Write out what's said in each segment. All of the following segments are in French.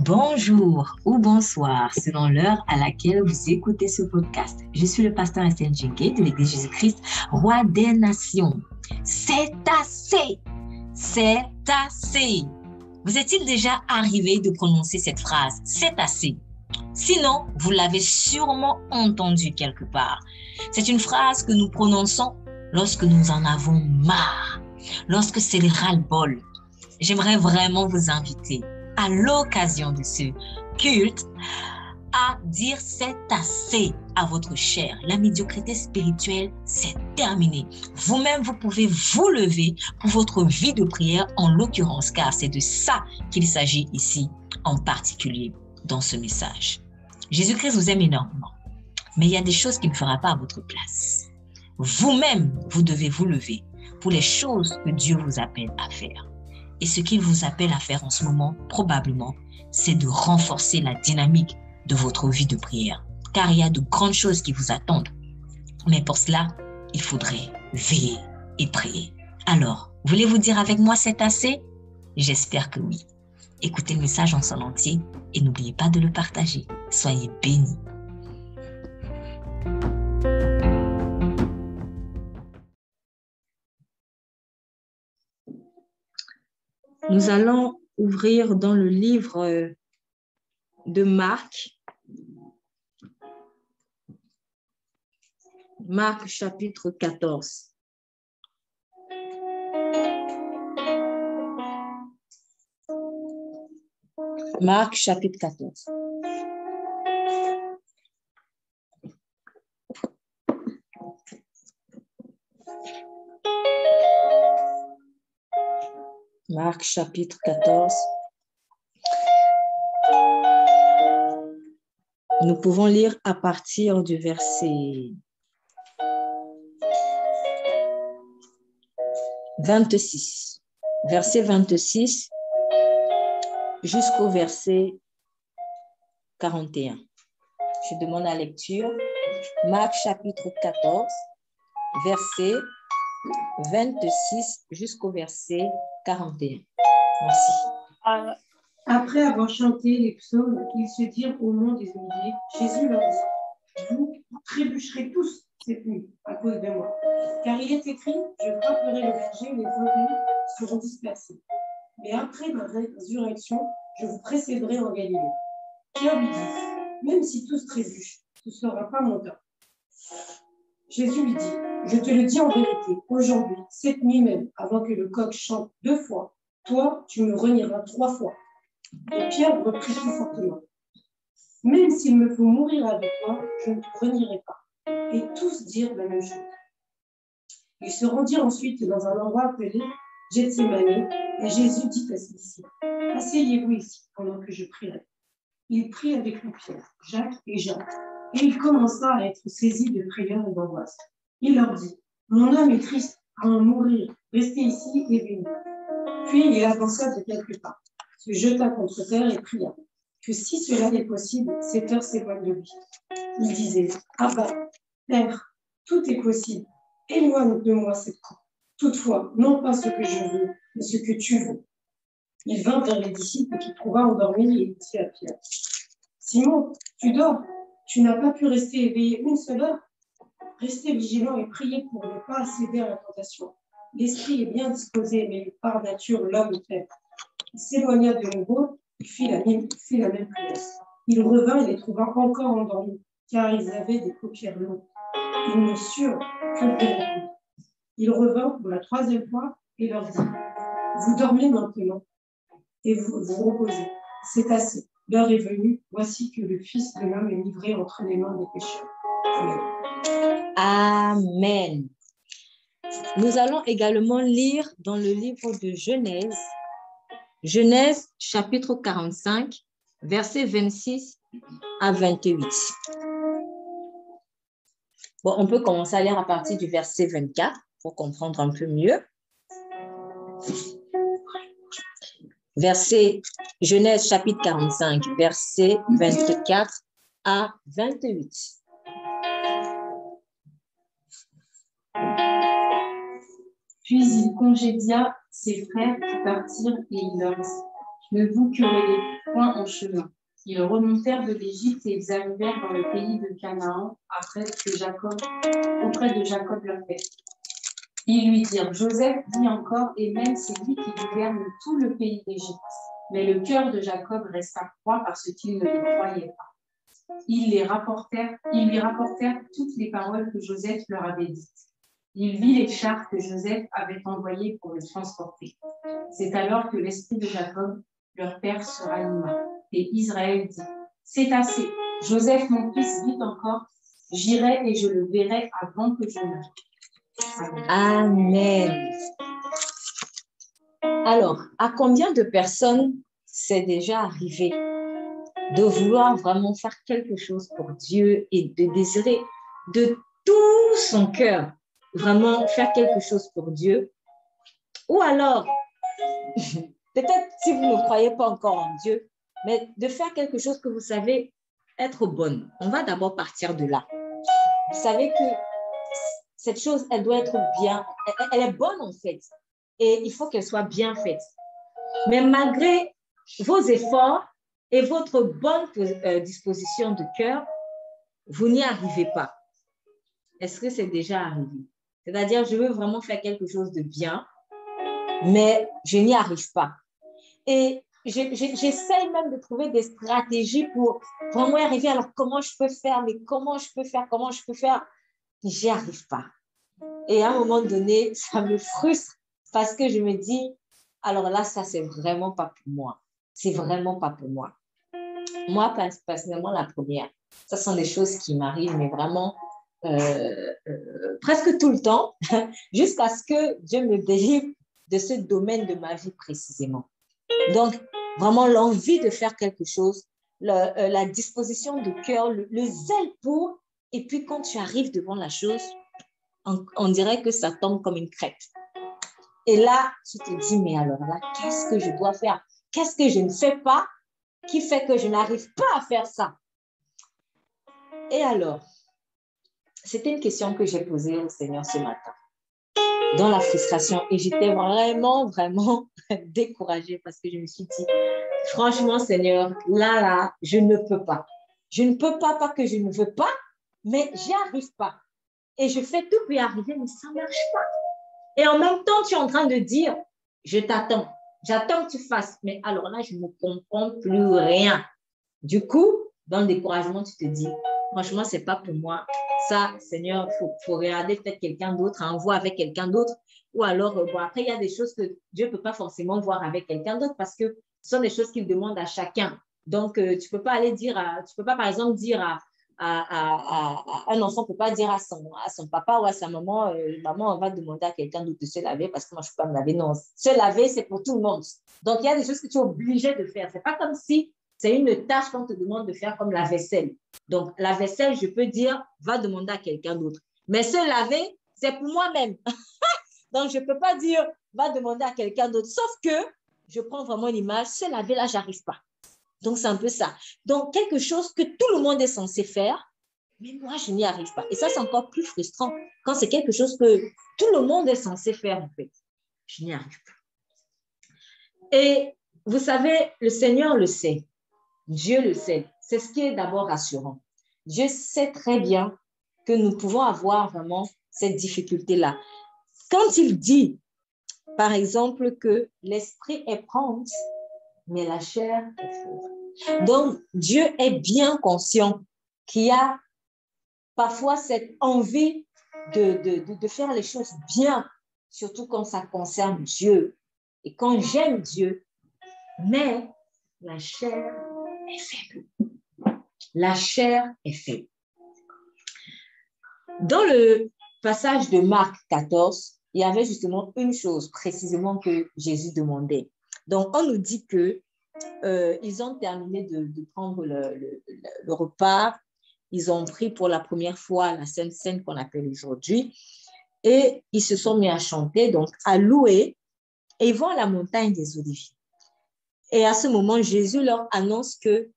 Bonjour ou bonsoir, selon l'heure à laquelle vous écoutez ce podcast. Je suis le pasteur Estelle Djenké de l'Église Jésus-Christ, Roi des Nations. C'est assez! C'est assez! Vous est-il déjà arrivé de prononcer cette phrase? C'est assez! Sinon, vous l'avez sûrement entendue quelque part. C'est une phrase que nous prononçons lorsque nous en avons marre, lorsque c'est le ras-le-bol. J'aimerais vraiment vous inviter à l'occasion de ce culte à dire c'est assez à votre chair. La médiocrité spirituelle, c'est terminé. Vous-même, vous pouvez vous lever pour votre vie de prière en l'occurrence, car c'est de ça qu'il s'agit ici en particulier dans ce message. Jésus-Christ vous aime énormément, mais il y a des choses qu'il ne fera pas à votre place. Vous-même, vous devez vous lever pour les choses que Dieu vous appelle à faire. Et ce qu'il vous appelle à faire en ce moment, probablement, c'est de renforcer la dynamique de votre vie de prière. Car il y a de grandes choses qui vous attendent. Mais pour cela, il faudrait veiller et prier. Alors, voulez-vous dire avec moi c'est assez? J'espère que oui. Écoutez le message en son entier et n'oubliez pas de le partager. Soyez bénis. Nous allons ouvrir dans le livre de Marc. Marc chapitre 14. Marc chapitre 14. Marc chapitre 14. Nous pouvons lire à partir du verset 26. Verset 26 jusqu'au verset 41. Je demande la lecture. Marc chapitre 14, verset 26 jusqu'au verset 41. Merci. Après avoir chanté les psaumes, ils se dirent au nom des Oliviers. Jésus leur dit: vous trébucherez tous cette nuit à cause de moi. Car il est écrit: je frapperai le berger, les oreilles seront dispersées. Mais après ma résurrection, je vous précéderai en Galilée. Pierre lui dit: même si tous trébuchent, ce ne sera pas mon cas. Jésus lui dit: je te le dis en vérité, aujourd'hui, cette nuit même, avant que le coq chante 2 fois, toi, tu me renieras 3 fois. Et Pierre reprit plus fortement: même s'il me faut mourir avec toi, je ne te renierai pas. Et tous dirent la même chose. Ils se rendirent ensuite dans un endroit appelé Gethsémani, et Jésus dit à ses disciples: asseyez-vous ici pendant que je prierai. Il prit avec lui Pierre, Jacques et Jean, et il commença à être saisi de frayeur et d'angoisse. Il leur dit: mon âme est triste à en mourir, restez ici et veillez. Puis il avança de quelques pas, se jeta contre terre et pria que si cela est possible, cette heure s'éloigne de lui. Il disait: Abba, Père, tout est possible, éloigne de moi cette coupe. Toutefois, non pas ce que je veux, mais ce que tu veux. Il vint vers les disciples qu'il trouva endormis et il dit à Pierre: Simon, tu dors, tu n'as pas pu rester éveillé une seule heure? Restez vigilant et priez pour ne pas céder à la tentation. L'esprit est bien disposé, mais par nature, l'homme est faible. Il s'éloigna de nouveau, il fit la même prière. Il revint et les trouva encore endormis, car ils avaient des paupières lourdes. Ils ne surent que le. Il revint pour la 3e fois et leur dit: vous dormez maintenant et vous vous reposez. C'est assez. L'heure est venue. Voici que le Fils de l'homme est livré entre les mains des pécheurs. Amen. Amen. Nous allons également lire dans le livre de Genèse, Genèse chapitre 45, versets 26 à 28. Bon, on peut commencer à lire à partir du verset 24 pour comprendre un peu mieux. Genèse chapitre 45, versets 24 à 28. Puis il congédia ses frères qui partirent et il leur dit: Ne vous querellez point en chemin. Ils remontèrent de l'Égypte et ils arrivèrent dans le pays de Canaan auprès de Jacob leur père. Ils lui dirent, Joseph vit encore et même c'est lui qui gouverne tout le pays d'Égypte. Mais le cœur de Jacob resta froid parce qu'il ne le croyait pas. Ils lui rapportèrent toutes les paroles que Joseph leur avait dites. Il vit les chars que Joseph avait envoyés pour le transporter. C'est alors que l'esprit de Jacob, leur père, se ranima. Et Israël dit, c'est assez. Joseph, mon fils, vit encore. J'irai et je le verrai avant que je meure. Amen. Alors, à combien de personnes c'est déjà arrivé de vouloir vraiment faire quelque chose pour Dieu et de désirer de tout son cœur vraiment faire quelque chose pour Dieu? Ou alors, peut-être si vous ne croyez pas encore en Dieu, mais de faire quelque chose que vous savez être bonne. On va d'abord partir de là. Vous savez que cette chose, elle doit être bien, elle est bonne en fait, et il faut qu'elle soit bien faite. Mais malgré vos efforts et votre bonne disposition de cœur, vous n'y arrivez pas. Est-ce que c'est déjà arrivé? C'est-à-dire, je veux vraiment faire quelque chose de bien, mais je n'y arrive pas. Et j'essaie même de trouver des stratégies pour vraiment y arriver. Alors, comment je peux faire? Mais comment je peux faire? Comment je peux faire? J'y arrive pas. Et à un moment donné, ça me frustre parce que je me dis, alors là, ça, c'est vraiment pas pour moi. C'est vraiment pas pour moi. Moi, personnellement, la première, ça sont des choses qui m'arrivent, mais vraiment presque tout le temps, jusqu'à ce que Dieu me délivre de ce domaine de ma vie précisément. Donc, vraiment l'envie de faire quelque chose, la disposition de cœur, le zèle pour, et puis quand tu arrives devant la chose, on dirait que ça tombe comme une crêpe. Et là, tu te dis, mais alors là, qu'est-ce que je dois faire? Qu'est-ce que je ne fais pas qui fait que je n'arrive pas à faire ça? Et alors, c'était une question que j'ai posée au Seigneur ce matin, dans la frustration. Et j'étais vraiment, vraiment découragée parce que je me suis dit, franchement, Seigneur, là, je ne peux pas. Je ne peux pas que je ne veux pas, mais j'y arrive pas. Et je fais tout pour y arriver, mais ça ne marche pas. Et en même temps, tu es en train de dire, je t'attends. J'attends que tu fasses. Mais alors là, je ne comprends plus rien. Du coup, dans le découragement, tu te dis, franchement, ce n'est pas pour moi. Ça, Seigneur, il faut regarder peut-être quelqu'un d'autre, envoie avec quelqu'un d'autre. Ou alors, bon, après, il y a des choses que Dieu ne peut pas forcément voir avec quelqu'un d'autre parce que ce sont des choses qu'il demande à chacun. Donc, tu ne peux pas aller dire, tu peux pas, par exemple, dire un enfant ne peut pas dire à son papa ou à sa maman, maman, on va demander à quelqu'un d'autre de se laver parce que moi, je ne peux pas me laver. Non, se laver, c'est pour tout le monde. Donc, il y a des choses que tu es obligé de faire. Ce n'est pas comme si c'est une tâche qu'on te demande de faire comme la vaisselle. Donc, la vaisselle, je peux dire, va demander à quelqu'un d'autre. Mais se laver, c'est pour moi-même. Donc, je ne peux pas dire, va demander à quelqu'un d'autre. Sauf que, je prends vraiment l'image, se laver, là, je n'arrive pas. Donc, c'est un peu ça. Donc, quelque chose que tout le monde est censé faire, mais moi, je n'y arrive pas. Et ça, c'est encore plus frustrant quand c'est quelque chose que tout le monde est censé faire, en fait. Je n'y arrive pas. Et vous savez, le Seigneur le sait. Dieu le sait. C'est ce qui est d'abord rassurant. Dieu sait très bien que nous pouvons avoir vraiment cette difficulté-là. Quand il dit, par exemple, que l'esprit est prompt, mais la chair est faible. Donc, Dieu est bien conscient qu'il y a parfois cette envie de faire les choses bien, surtout quand ça concerne Dieu et quand j'aime Dieu, mais la chair est faible. La chair est faible. Dans le passage de Marc 14, il y avait justement une chose précisément que Jésus demandait. Donc, on nous dit que ils ont terminé de prendre le repas. Ils ont pris pour la première fois la Sainte Seine qu'on appelle aujourd'hui et ils se sont mis à chanter, donc à louer, et ils vont à la montagne des Oliviers. Et à ce moment, Jésus leur annonce que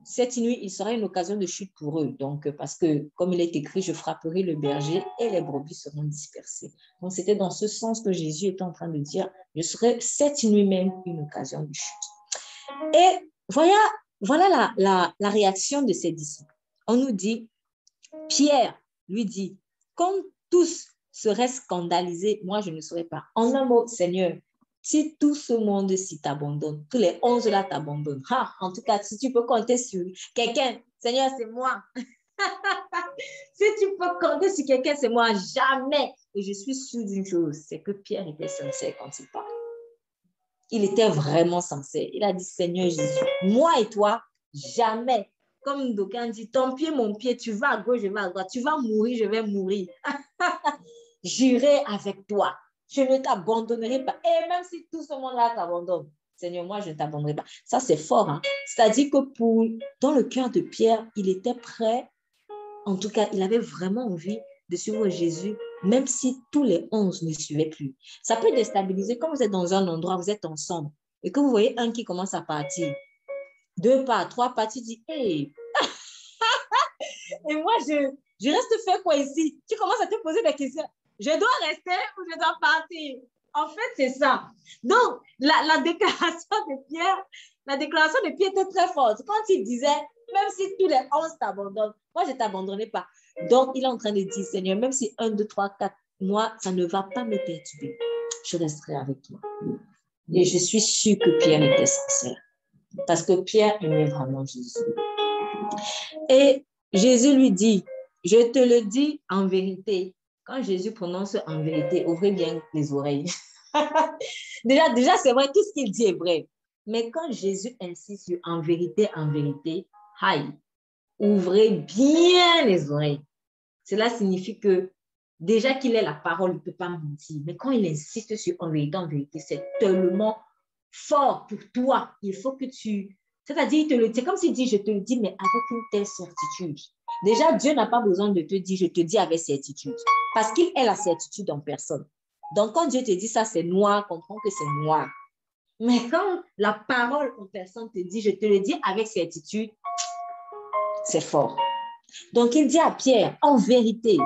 cette nuit, il sera une occasion de chute pour eux. Donc, parce que, comme il est écrit, je frapperai le berger et les brebis seront dispersées. Donc, c'était dans ce sens que Jésus était en train de dire, je serai cette nuit même une occasion de chute. Et voilà la réaction de ses disciples. On nous dit, Pierre lui dit, comme tous seraient scandalisés, moi je ne serais pas. En un mot, Seigneur, si tout ce monde-ci t'abandonne, tous les 11 là t'abandonnent, en tout cas, si tu peux compter sur quelqu'un, Seigneur, c'est moi. Si tu peux compter sur quelqu'un, c'est moi, jamais. Et je suis sûre d'une chose, c'est que Pierre était sincère quand il parle. Il était vraiment sincère. Il a dit, Seigneur Jésus, moi et toi, jamais. Comme d'aucuns dit, ton pied, mon pied, tu vas à gauche, je vais à droite. Tu vas mourir, je vais mourir. J'irai avec toi. Je ne t'abandonnerai pas. Et même si tout ce monde-là t'abandonne, Seigneur, moi, je ne t'abandonnerai pas. Ça, c'est fort. Hein? C'est-à-dire que dans le cœur de Pierre, il était prêt. En tout cas, il avait vraiment envie de suivre Jésus, même si tous les 11 ne suivaient plus. Ça peut déstabiliser. Quand vous êtes dans un endroit, vous êtes ensemble, et que vous voyez un qui commence à partir, 2 pas, 3 pas, tu dis, hey. Et moi, je reste faire quoi ici? Tu commences à te poser des questions. Je dois rester ou je dois partir? En fait, c'est ça. Donc, la déclaration de Pierre était très forte. Quand il disait, même si tous les 11 t'abandonnent, moi, je ne t'abandonnerai pas. Donc, il est en train de dire, Seigneur, même si 1, 2, 3, 4 mois, ça ne va pas me perturber. Je resterai avec toi. Et je suis sûre que Pierre était sincère. Parce que Pierre aimait vraiment Jésus. Et Jésus lui dit, je te le dis en vérité. Quand Jésus prononce en vérité, ouvrez bien les oreilles. déjà c'est vrai, tout ce qu'il dit est vrai. Mais quand Jésus insiste sur en vérité, aïe, ouvrez bien les oreilles. Cela signifie que déjà qu'il est la parole, il ne peut pas mentir. Mais quand il insiste sur en vérité, c'est tellement fort pour toi. Il faut que tu... C'est-à-dire, c'est comme s'il dit, je te le dis, mais avec une telle certitude. Déjà, Dieu n'a pas besoin de te dire, je te dis avec certitude. Parce qu'il est la certitude en personne. Donc, quand Dieu te dit ça, c'est noir, comprends que c'est noir. Mais quand la parole en personne te dit, je te le dis avec certitude, c'est fort. Donc, il dit à Pierre, en vérité,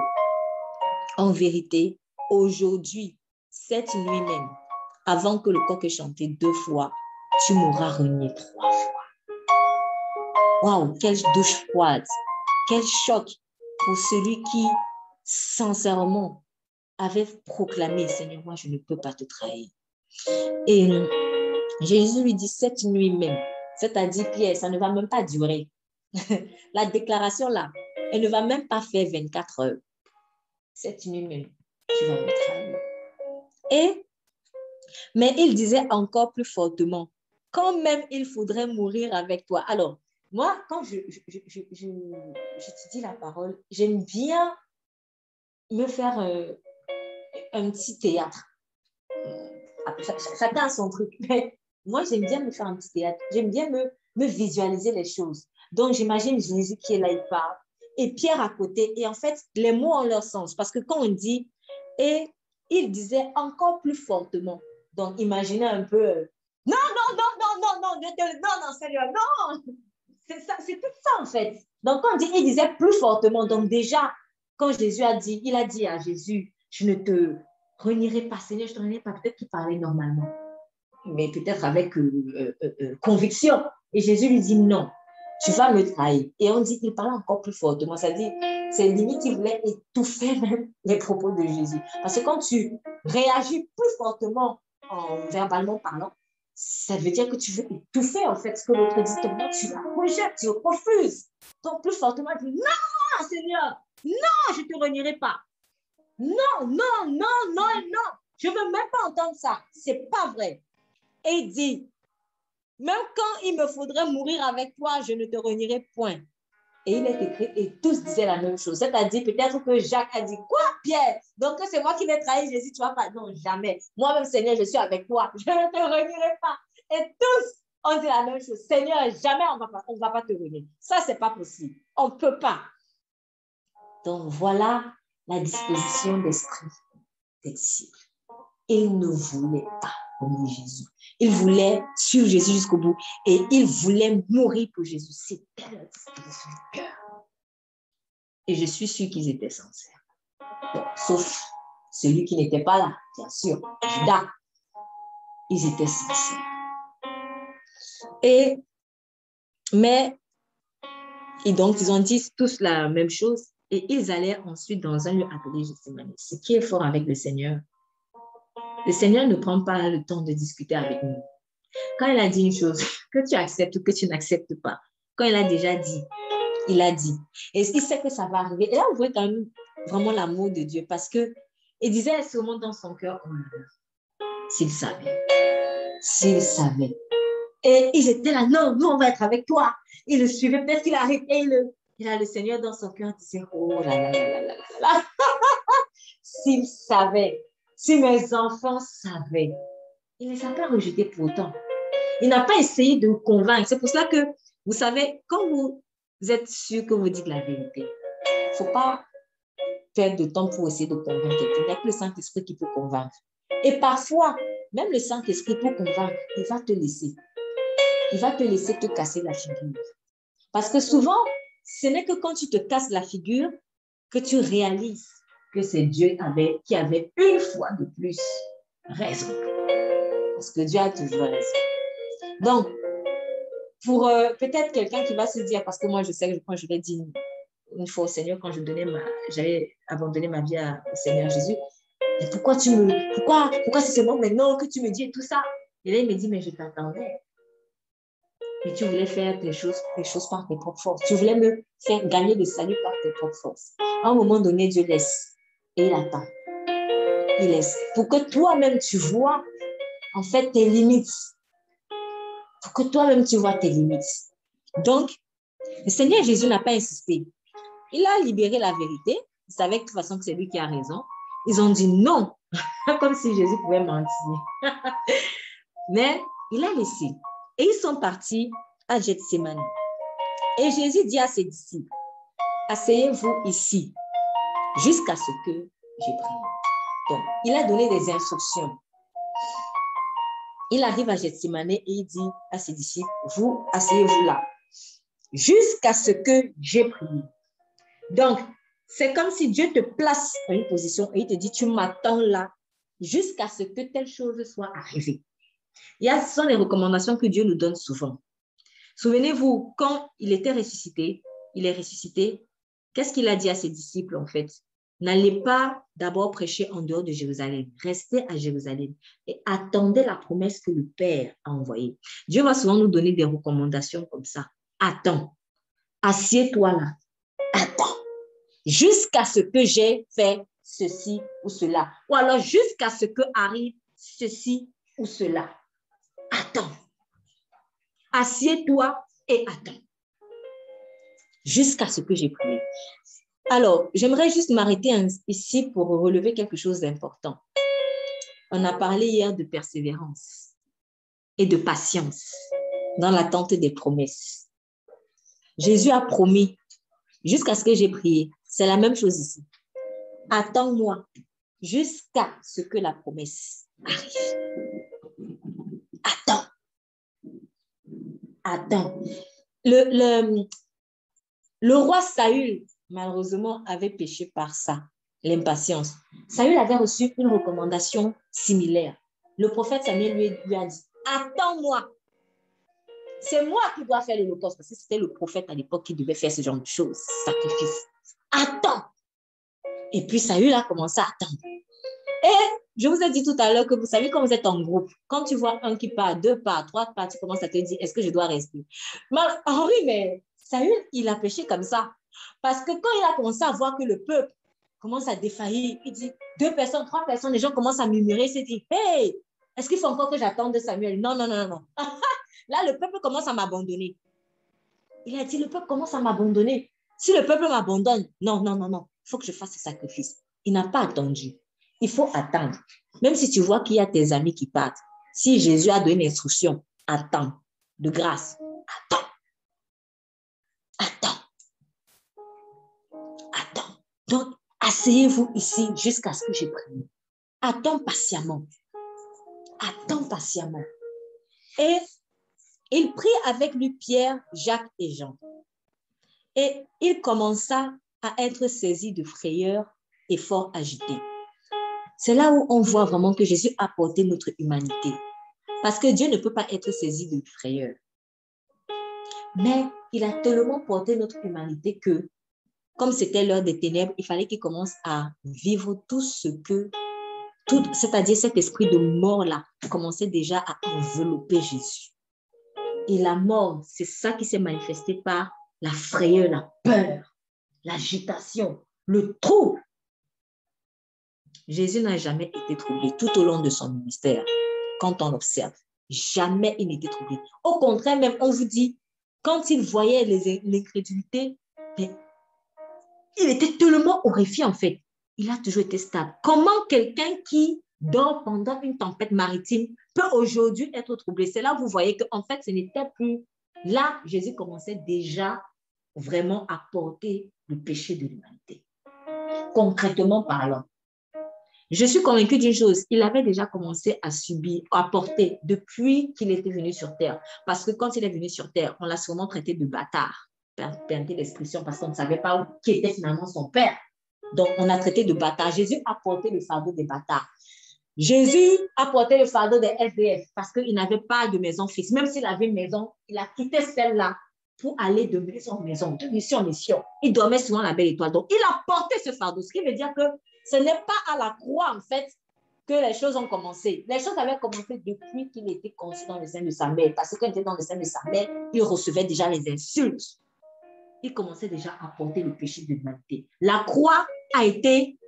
aujourd'hui, cette nuit même, avant que le coq ait chanté 2 fois, tu m'auras renié 3 fois. Waouh, quelle douche froide, quel choc pour celui qui, sincèrement, avait proclamé, Seigneur, moi, je ne peux pas te trahir. Et Jésus lui dit, cette nuit même, c'est-à-dire, Pierre, ça ne va même pas durer. La déclaration là, elle ne va même pas faire 24 heures. Cette nuit même, tu vas me trahir. Mais il disait encore plus fortement, quand même il faudrait mourir avec toi. Alors, moi, quand j'étudie la parole, j'aime bien me faire un petit théâtre. Chacun a son truc. Mais moi, j'aime bien me faire un petit théâtre. J'aime bien me visualiser les choses. Donc, j'imagine Jésus qui est là, il parle. Et Pierre à côté. Et en fait, les mots ont leur sens. Parce que quand on dit, et il disait encore plus fortement. Donc, imaginez un peu, non, Seigneur, non. C'est tout ça, en fait. Donc, quand on dit, il disait plus fortement. Donc, déjà, quand Jésus a dit, il a dit à Jésus, je ne te renierai pas, Seigneur, je ne te renierai pas. Peut-être qu'il parlait normalement, mais peut-être avec conviction. Et Jésus lui dit, non, tu vas me trahir. Et on dit qu'il parlait encore plus fortement. C'est-à-dire, c'est limite, il voulait étouffer même les propos de Jésus. Parce que quand tu réagis plus fortement verbalement parlant, ça veut dire que tu veux étouffer en fait ce que l'autre dit. Donc, tu la rejettes, tu refuses. Donc, plus fortement, tu dis, non, Seigneur, non, je ne te renierai pas. Non. Je ne veux même pas entendre ça. Ce n'est pas vrai. Et il dit, même quand il me faudrait mourir avec toi, je ne te renierai point. Et il est écrit, et tous disaient la même chose. C'est-à-dire, peut-être que Jacques a dit, quoi, Pierre? Donc, c'est moi qui vais trahir Jésus, tu vas pas. Non, jamais. Moi-même, Seigneur, je suis avec toi. Je ne te renierai pas. Et tous ont dit la même chose. Seigneur, jamais on ne va pas te renier. Ça, ce n'est pas possible. On ne peut pas. Donc, voilà la disposition d'esprit des disciples. Ils ne voulaient pas renier Jésus. Ils voulaient suivre Jésus jusqu'au bout et ils voulaient mourir pour Jésus. C'était la disposition du cœur. Et je suis sûre qu'ils étaient sincères. Bon, sauf celui qui n'était pas là, bien sûr, Judas. Ils étaient sincères. Et donc, ils ont dit tous la même chose et ils allèrent ensuite dans un lieu appelé Gethsémani. Ce qui est fort avec le Seigneur ne prend pas le temps de discuter avec nous. Quand il a dit une chose, que tu acceptes ou que tu n'acceptes pas, quand il a déjà dit, il a dit. Et il sait que ça va arriver. Et là, vous voyez quand même vraiment l'amour de Dieu parce qu'il disait sûrement dans son cœur, oh là là, s'il savait. S'il savait. Et ils étaient là, non, nous, on va être avec toi. Il le suivait, peut-être qu'il arrive. Et il a le Seigneur dans son cœur, il disait, oh là là là là là là. S'il savait, si mes enfants savaient. Il ne les a pas rejetés pour autant. Il n'a pas essayé de convaincre. C'est pour cela que, vous savez, quand vous êtes sûr que vous dites la vérité, il ne faut pas perdre de temps pour essayer de convaincre quelqu'un. Il n'y a que le Saint-Esprit qui peut convaincre. Et parfois, même le Saint-Esprit pour convaincre, il va te laisser. Il va te laisser te casser la figure. Parce que souvent, ce n'est que quand tu te casses la figure que tu réalises que c'est Dieu qui avait une fois de plus raison. Parce que Dieu a toujours raison. Donc, pour peut-être quelqu'un qui va se dire, parce que moi, je sais que quand je l'ai dit une fois au Seigneur, quand j'avais abandonné ma vie au Seigneur Jésus, mais pourquoi c'est seulement maintenant que tu me dis et tout ça? Et là, il me dit, mais je t'attendais. Mais tu voulais faire des choses par tes propres forces. Tu voulais me faire gagner le salut par tes propres forces. À un moment donné, Dieu laisse et il attend. Il laisse. Pour que toi-même, tu vois en fait tes limites. Pour que toi-même, tu vois tes limites. Donc, le Seigneur Jésus n'a pas insisté. Il a libéré la vérité. Il savait de toute façon que c'est lui qui a raison. Ils ont dit non, comme si Jésus pouvait mentir. Mais il a laissé. Et ils sont partis à Gethsémani. Et Jésus dit à ses disciples, asseyez-vous ici jusqu'à ce que j'ai prié. Donc, il a donné des instructions. Il arrive à Gethsémani et il dit à ses disciples, vous asseyez-vous là jusqu'à ce que j'ai prié. Donc, c'est comme si Dieu te place dans une position et il te dit, tu m'attends là jusqu'à ce que telle chose soit arrivée. Ce sont les recommandations que Dieu nous donne souvent. Souvenez-vous, quand il était ressuscité, qu'est-ce qu'il a dit à ses disciples en fait? N'allez pas d'abord prêcher en dehors de Jérusalem. Restez à Jérusalem et attendez la promesse que le Père a envoyée. Dieu va souvent nous donner des recommandations comme ça. Attends. Assieds-toi là. Attends. Jusqu'à ce que j'ai fait ceci ou cela. Ou alors jusqu'à ce que arrive ceci ou cela. Attends. Assieds-toi et attends. Jusqu'à ce que j'ai prié. Alors, j'aimerais juste m'arrêter ici pour relever quelque chose d'important. On a parlé hier de persévérance et de patience dans l'attente des promesses. Jésus a promis jusqu'à ce que j'ai prié. C'est la même chose ici. Attends-moi jusqu'à ce que la promesse arrive. Attends. Attends. Le roi Saül, malheureusement, avait péché par ça, l'impatience. Saül avait reçu une recommandation similaire. Le prophète Samuel lui a dit, attends-moi. C'est moi qui dois faire l'holocauste, parce que c'était le prophète à l'époque qui devait faire ce genre de choses, sacrifice. Attends. Et puis Saül a commencé à attendre. Et je vous ai dit tout à l'heure que vous savez, quand vous êtes en groupe, quand tu vois un qui part, deux part, trois part, tu commences à te dire, est-ce que je dois rester? Henri, mais Saül, il a péché comme ça. Parce que quand il a commencé à voir que le peuple commence à défaillir, il dit, 2 personnes, 3 personnes, les gens commencent à murmurer, il s'est dit, hey, est-ce qu'il faut encore que j'attende Samuel? Non, non, non, non. Là, le peuple commence à m'abandonner. Il a dit, le peuple commence à m'abandonner. Si le peuple m'abandonne, non, non, non, non, il faut que je fasse ce sacrifice. Il n'a pas attendu. Il faut attendre. Même si tu vois qu'il y a tes amis qui partent, si Jésus a donné une instruction, attends, de grâce, attends. Attends. Attends. Donc, asseyez-vous ici jusqu'à ce que j'ai prié. Attends patiemment. Attends patiemment. Et il prit avec lui Pierre, Jacques et Jean. Et il commença à être saisi de frayeur et fort agité. C'est là où on voit vraiment que Jésus a porté notre humanité. Parce que Dieu ne peut pas être saisi de frayeur. Mais il a tellement porté notre humanité que, comme c'était l'heure des ténèbres, il fallait qu'il commence à vivre tout ce que, c'est-à-dire cet esprit de mort-là, commençait déjà à envelopper Jésus. Et la mort, c'est ça qui s'est manifesté par la frayeur, la peur, l'agitation, le trouble. Jésus n'a jamais été troublé tout au long de son ministère. Quand on observe, jamais il n'était troublé. Au contraire, même, on vous dit, quand il voyait l'incrédulité, il était tellement horrifié, en fait. Il a toujours été stable. Comment quelqu'un qui dort pendant une tempête maritime peut aujourd'hui être troublé? C'est là où vous voyez qu'en fait, ce n'était plus... Là, Jésus commençait déjà vraiment à porter le péché de l'humanité. Concrètement parlant. Je suis convaincue d'une chose, il avait déjà commencé à subir, à porter depuis qu'il était venu sur terre. Parce que quand il est venu sur terre, on l'a sûrement traité de bâtard. Permettez l'expression parce qu'on ne savait pas qui était finalement son père. Donc, on a traité de bâtard. Jésus a porté le fardeau des bâtards. Jésus a porté le fardeau des SDF parce qu'il n'avait pas de maison fixe. Même s'il avait une maison, il a quitté celle-là pour aller de maison en maison, de mission en mission. Il dormait souvent à la belle étoile. Donc, il a porté ce fardeau, ce qui veut dire que ce n'est pas à la croix, en fait, que les choses ont commencé. Les choses avaient commencé depuis qu'il était conçu dans le sein de sa mère. Parce que quand il était dans le sein de sa mère, il recevait déjà les insultes. Il commençait déjà à porter le péché de l'humanité. La croix a été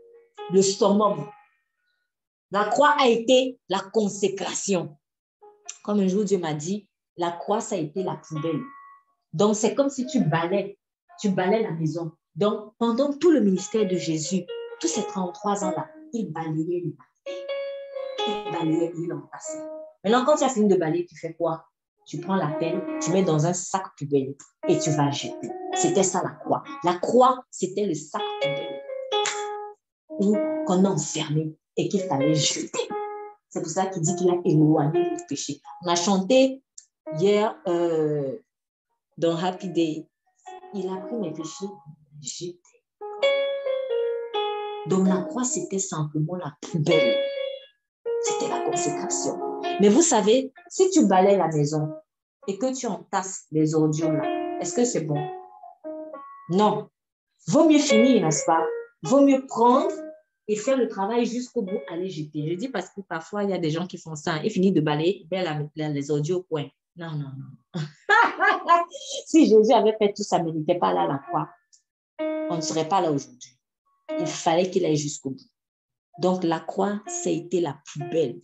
le summum. La croix a été la consécration. Comme un jour, Dieu m'a dit, la croix, ça a été la poubelle. Donc, c'est comme si tu balais la maison. Donc, pendant tout le ministère de Jésus, tous ces 33 ans-là, il balayait l'humanité. Il balayait, il entassait. Maintenant, quand tu as fini de balayer, tu fais quoi? Tu prends la pelle, tu mets dans un sac poubelle et tu vas jeter. C'était ça la croix. La croix, c'était le sac poubelle où qu'on a enfermé et qu'il fallait jeter. C'est pour ça qu'il dit qu'il a éloigné le péché. On a chanté hier dans Happy Day. Il a pris mes péchés, jeté. Donc la croix, c'était simplement la poubelle. C'était la consécration. Mais vous savez, si tu balais la maison et que tu entasses les ordures là, est-ce que c'est bon? Non. Vaut mieux finir, n'est-ce pas? Vaut mieux prendre et faire le travail jusqu'au bout, aller jeter. Je dis parce que parfois, il y a des gens qui font ça. Ils finissent de balayer les ordures au coin. Non, non, non. Si Jésus avait fait tout ça, mais il n'était pas là à la croix, on ne serait pas là aujourd'hui. Il fallait qu'il aille jusqu'au bout. Donc, la croix, ça a été la poubelle.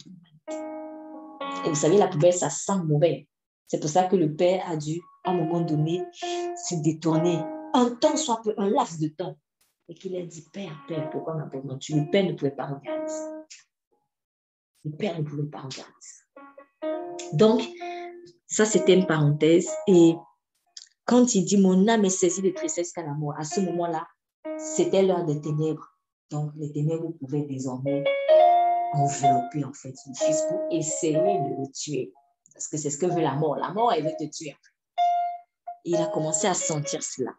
Et vous savez, la poubelle, ça sent mauvais. C'est pour ça que le Père a dû, à un moment donné, se détourner un temps, soit peu, un laps de temps. Et qu'il a dit, Père, pourquoi m'abandonnes-tu? Le Père ne pouvait pas regarder ça. Le Père ne pouvait pas regarder ça. Donc, ça, c'était une parenthèse. Et quand il dit, mon âme est saisie de tristesse jusqu'à la mort, à ce moment-là, c'était l'heure des ténèbres. Donc, les ténèbres pouvaient désormais envelopper, en fait, le Fils pour essayer de le tuer. Parce que c'est ce que veut la mort. La mort, elle veut te tuer. Et il a commencé à sentir cela.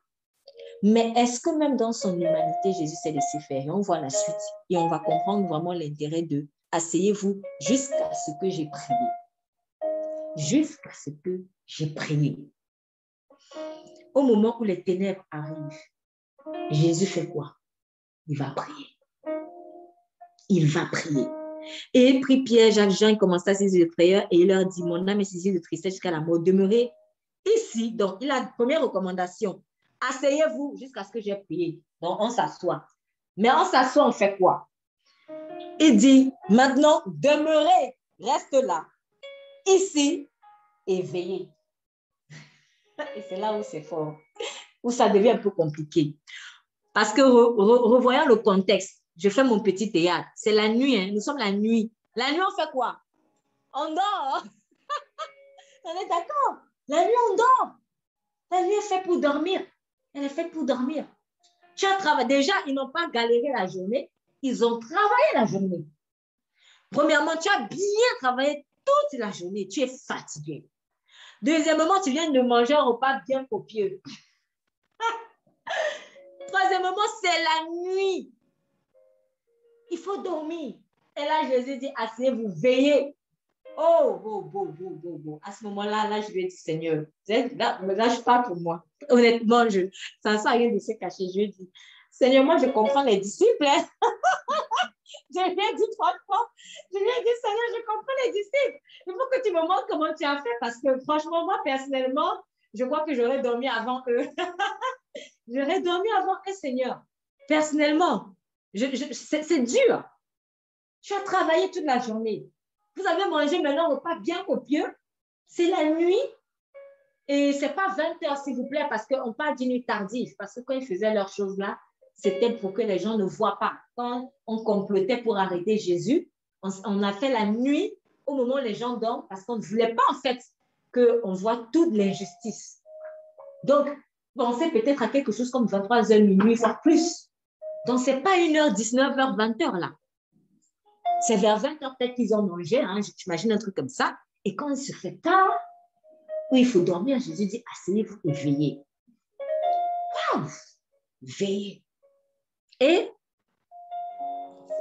Mais est-ce que même dans son humanité, Jésus s'est laissé faire? Et on voit la suite. Et on va comprendre vraiment l'intérêt de « asseyez-vous jusqu'à ce que j'ai prié ». Jusqu'à ce que j'ai prié. Au moment où les ténèbres arrivent, Jésus fait quoi? Il va prier. Il va prier. Et il prit Pierre, Jacques, Jean, il commença à saisir de prière et il leur dit, mon âme est saisie de tristesse jusqu'à la mort, demeurez ici. Donc, il a la première recommandation, asseyez-vous jusqu'à ce que j'ai prié. Donc, on s'assoit. Mais on s'assoit, on fait quoi? Il dit, maintenant, demeurez, reste là, ici, et veillez. Et c'est là où c'est fort, où ça devient un peu compliqué. Parce que, revoyant le contexte, je fais mon petit théâtre. C'est la nuit, hein? Nous sommes la nuit. La nuit, on fait quoi? On dort. On est d'accord? La nuit, on dort. La nuit est faite pour dormir. Elle est faite pour dormir. Tu as travaillé. Déjà, ils n'ont pas galéré la journée. Ils ont travaillé la journée. Premièrement, tu as bien travaillé toute la journée. Tu es fatigué. Deuxièmement, tu viens de manger un repas bien copieux. Troisièmement, c'est la nuit. Il faut dormir. Et là, Jésus dit, asseyez-vous, veillez. Oh, bon. À ce moment-là, là, je lui ai dit, Seigneur, là, je parle pour moi. Honnêtement, ça ne sert à rien de se cacher. Je lui ai dit, Seigneur, moi, je comprends les disciples. Hein. Je lui ai dit 3 fois. Je lui ai dit, Seigneur, je comprends les disciples. Il faut que tu me montres comment tu as fait parce que franchement, moi, personnellement, je crois que j'aurais dormi avant eux. J'aurais dormi avant eux, Seigneur. Personnellement, c'est dur. Tu as travaillé toute la journée. Vous avez mangé maintenant un repas bien copieux. C'est la nuit. Et ce n'est pas 20 heures, s'il vous plaît, parce qu'on parle d'une nuit tardive. Parce que quand ils faisaient leurs choses là, c'était pour que les gens ne voient pas. Quand on complotait pour arrêter Jésus, on a fait la nuit au moment où les gens dorment parce qu'on ne voulait pas, en fait, qu'on voit toute l'injustice. Donc, pensez peut-être à quelque chose comme 23h, minuit, voire plus. Donc, ce n'est pas 1h, 19h, 20h là. C'est vers 20h peut-être qu'ils ont mangé, hein, j'imagine un truc comme ça. Et quand il se fait tard, où il faut dormir, Jésus dit, asseyez-vous et veillez. Wow! Veillez. Et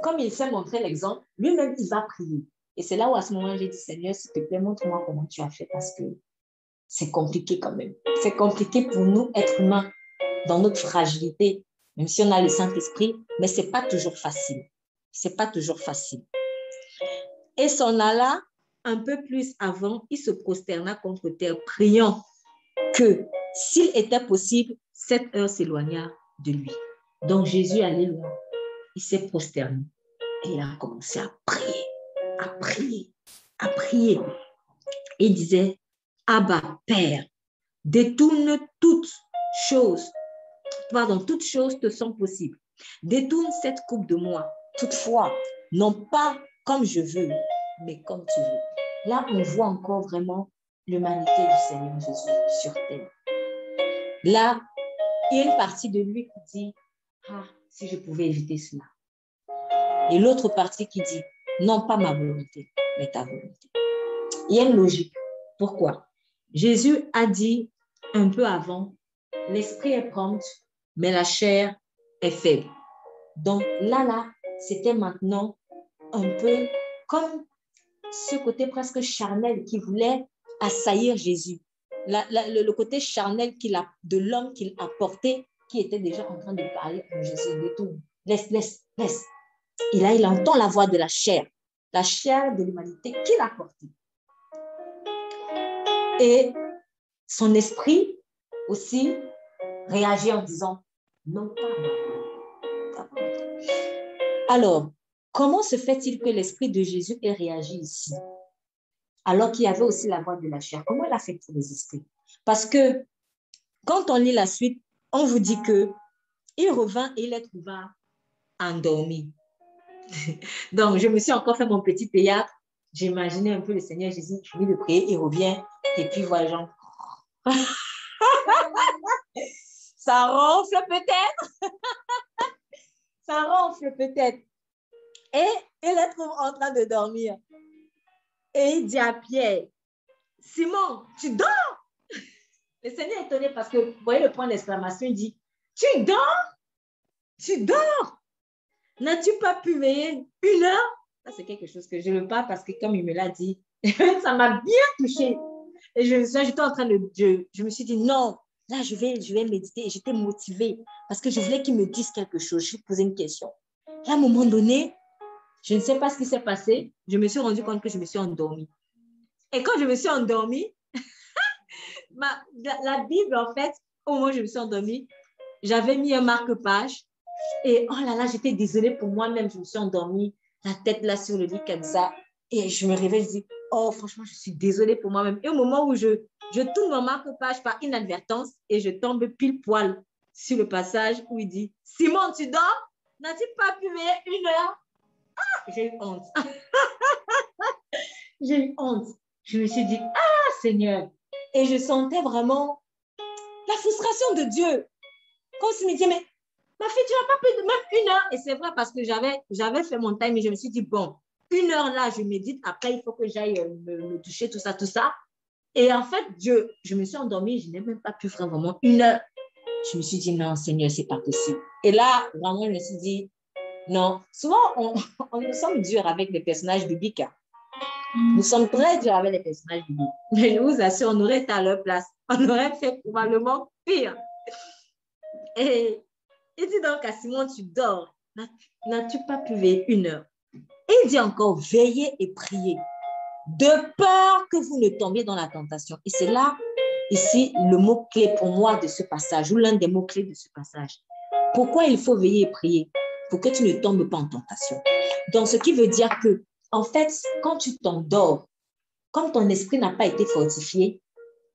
comme il s'est montré l'exemple, lui-même, il va prier. Et c'est là où à ce moment, j'ai dit, Seigneur, s'il te plaît, montre-moi comment tu as fait parce que c'est compliqué quand même. C'est compliqué pour nous, êtres humains, dans notre fragilité, même si on a le Saint-Esprit, mais ce n'est pas toujours facile. Ce n'est pas toujours facile. Et s'en alla un peu plus avant, il se prosterna contre terre, priant que, s'il était possible, cette heure s'éloigna de lui. Donc Jésus, alléluia, il s'est prosterné et il a commencé à prier, à prier, à prier. Et il disait, Abba, Père, détourne toutes choses te sont possibles. Détourne cette coupe de moi. Toutefois, non pas comme je veux, mais comme tu veux. Là, on voit encore vraiment l'humanité du Seigneur Jésus sur terre. Là, il y a une partie de lui qui dit, ah, si je pouvais éviter cela. Et l'autre partie qui dit, non pas ma volonté, mais ta volonté. Il y a une logique. Pourquoi? Jésus a dit un peu avant, l'esprit est prompt, mais la chair est faible. Donc là, c'était maintenant un peu comme ce côté presque charnel qui voulait assaillir Jésus. Le côté charnel de l'homme qu'il a porté, qui était déjà en train de parler à Jésus. Détourne. Laisse. Et là, il entend la voix de la chair de l'humanité qu'il a portée. Et son esprit aussi réagit en disant, non pas. Alors, comment se fait-il que l'esprit de Jésus ait réagi ici? Alors qu'il y avait aussi la voix de la chair. Comment il a fait pour les esprits? Parce que quand on lit la suite, on vous dit qu'il revint et il les trouva endormis. Donc, je me suis encore fait mon petit théâtre. J'imaginais un peu le Seigneur Jésus, je finis de prier, il revient. Et puis, voilà, genre, ça ronfle peut-être. Ça ronfle peut-être. Et il les trouve en train de dormir. Et il dit à Pierre, Simon, tu dors? Le Seigneur est étonné parce que, vous voyez le point d'exclamation, il dit, tu dors? Tu dors? N'as-tu pas pu veiller 1 heure? Ça, c'est quelque chose que je ne veux pas parce que comme il me l'a dit, ça m'a bien touchée. Et j'étais en train je me suis dit, non, là, je vais méditer. Et j'étais motivée parce que je voulais qu'il me dise quelque chose. Je lui ai posé une question. Et à un moment donné, je ne sais pas ce qui s'est passé. Je me suis rendu compte que je me suis endormie. Et quand je me suis endormie, la Bible, en fait, au moment où je me suis endormie, j'avais mis un marque-page. Et oh là là, j'étais désolée pour moi-même. Je me suis endormie, la tête là sur le lit comme ça. Et je me réveille, je dis, oh franchement, je suis désolée pour moi-même. Et au moment où je tourne mon marque-page par inadvertance et je tombe pile poil sur le passage où il dit, Simon, tu dors? N'as-tu pas pu veiller 1 heure? Ah, j'ai eu honte. J'ai eu honte. Je me suis dit, ah Seigneur. Et je sentais vraiment la frustration de Dieu. Comme s'il me disait, mais ma fille, tu n'as pas pu même 1 heure. Et c'est vrai parce que j'avais fait mon time et je me suis dit, bon, 1 heure là, je médite. Après, il faut que j'aille me toucher, tout ça. Et en fait, je me suis endormie. Je n'ai même pas pu faire vraiment 1 heure. Je me suis dit, non, Seigneur, c'est pas possible. Et là, vraiment, je me suis dit, non. Souvent, on nous sommes durs avec les personnages bibliques. Nous sommes très durs avec les personnages bibliques. Mais je vous assure, on aurait été à leur place. On aurait fait probablement pire. Et il dit donc à Simon, tu dors. N'as-tu pas pu veiller 1 heure? Et il dit encore, veillez et priez, de peur que vous ne tombiez dans la tentation. Et c'est là, ici, le mot-clé pour moi de ce passage, ou l'un des mots-clés de ce passage. Pourquoi il faut veiller et prier? Pour que tu ne tombes pas en tentation. Donc, ce qui veut dire que, en fait, quand tu t'endors, comme ton esprit n'a pas été fortifié,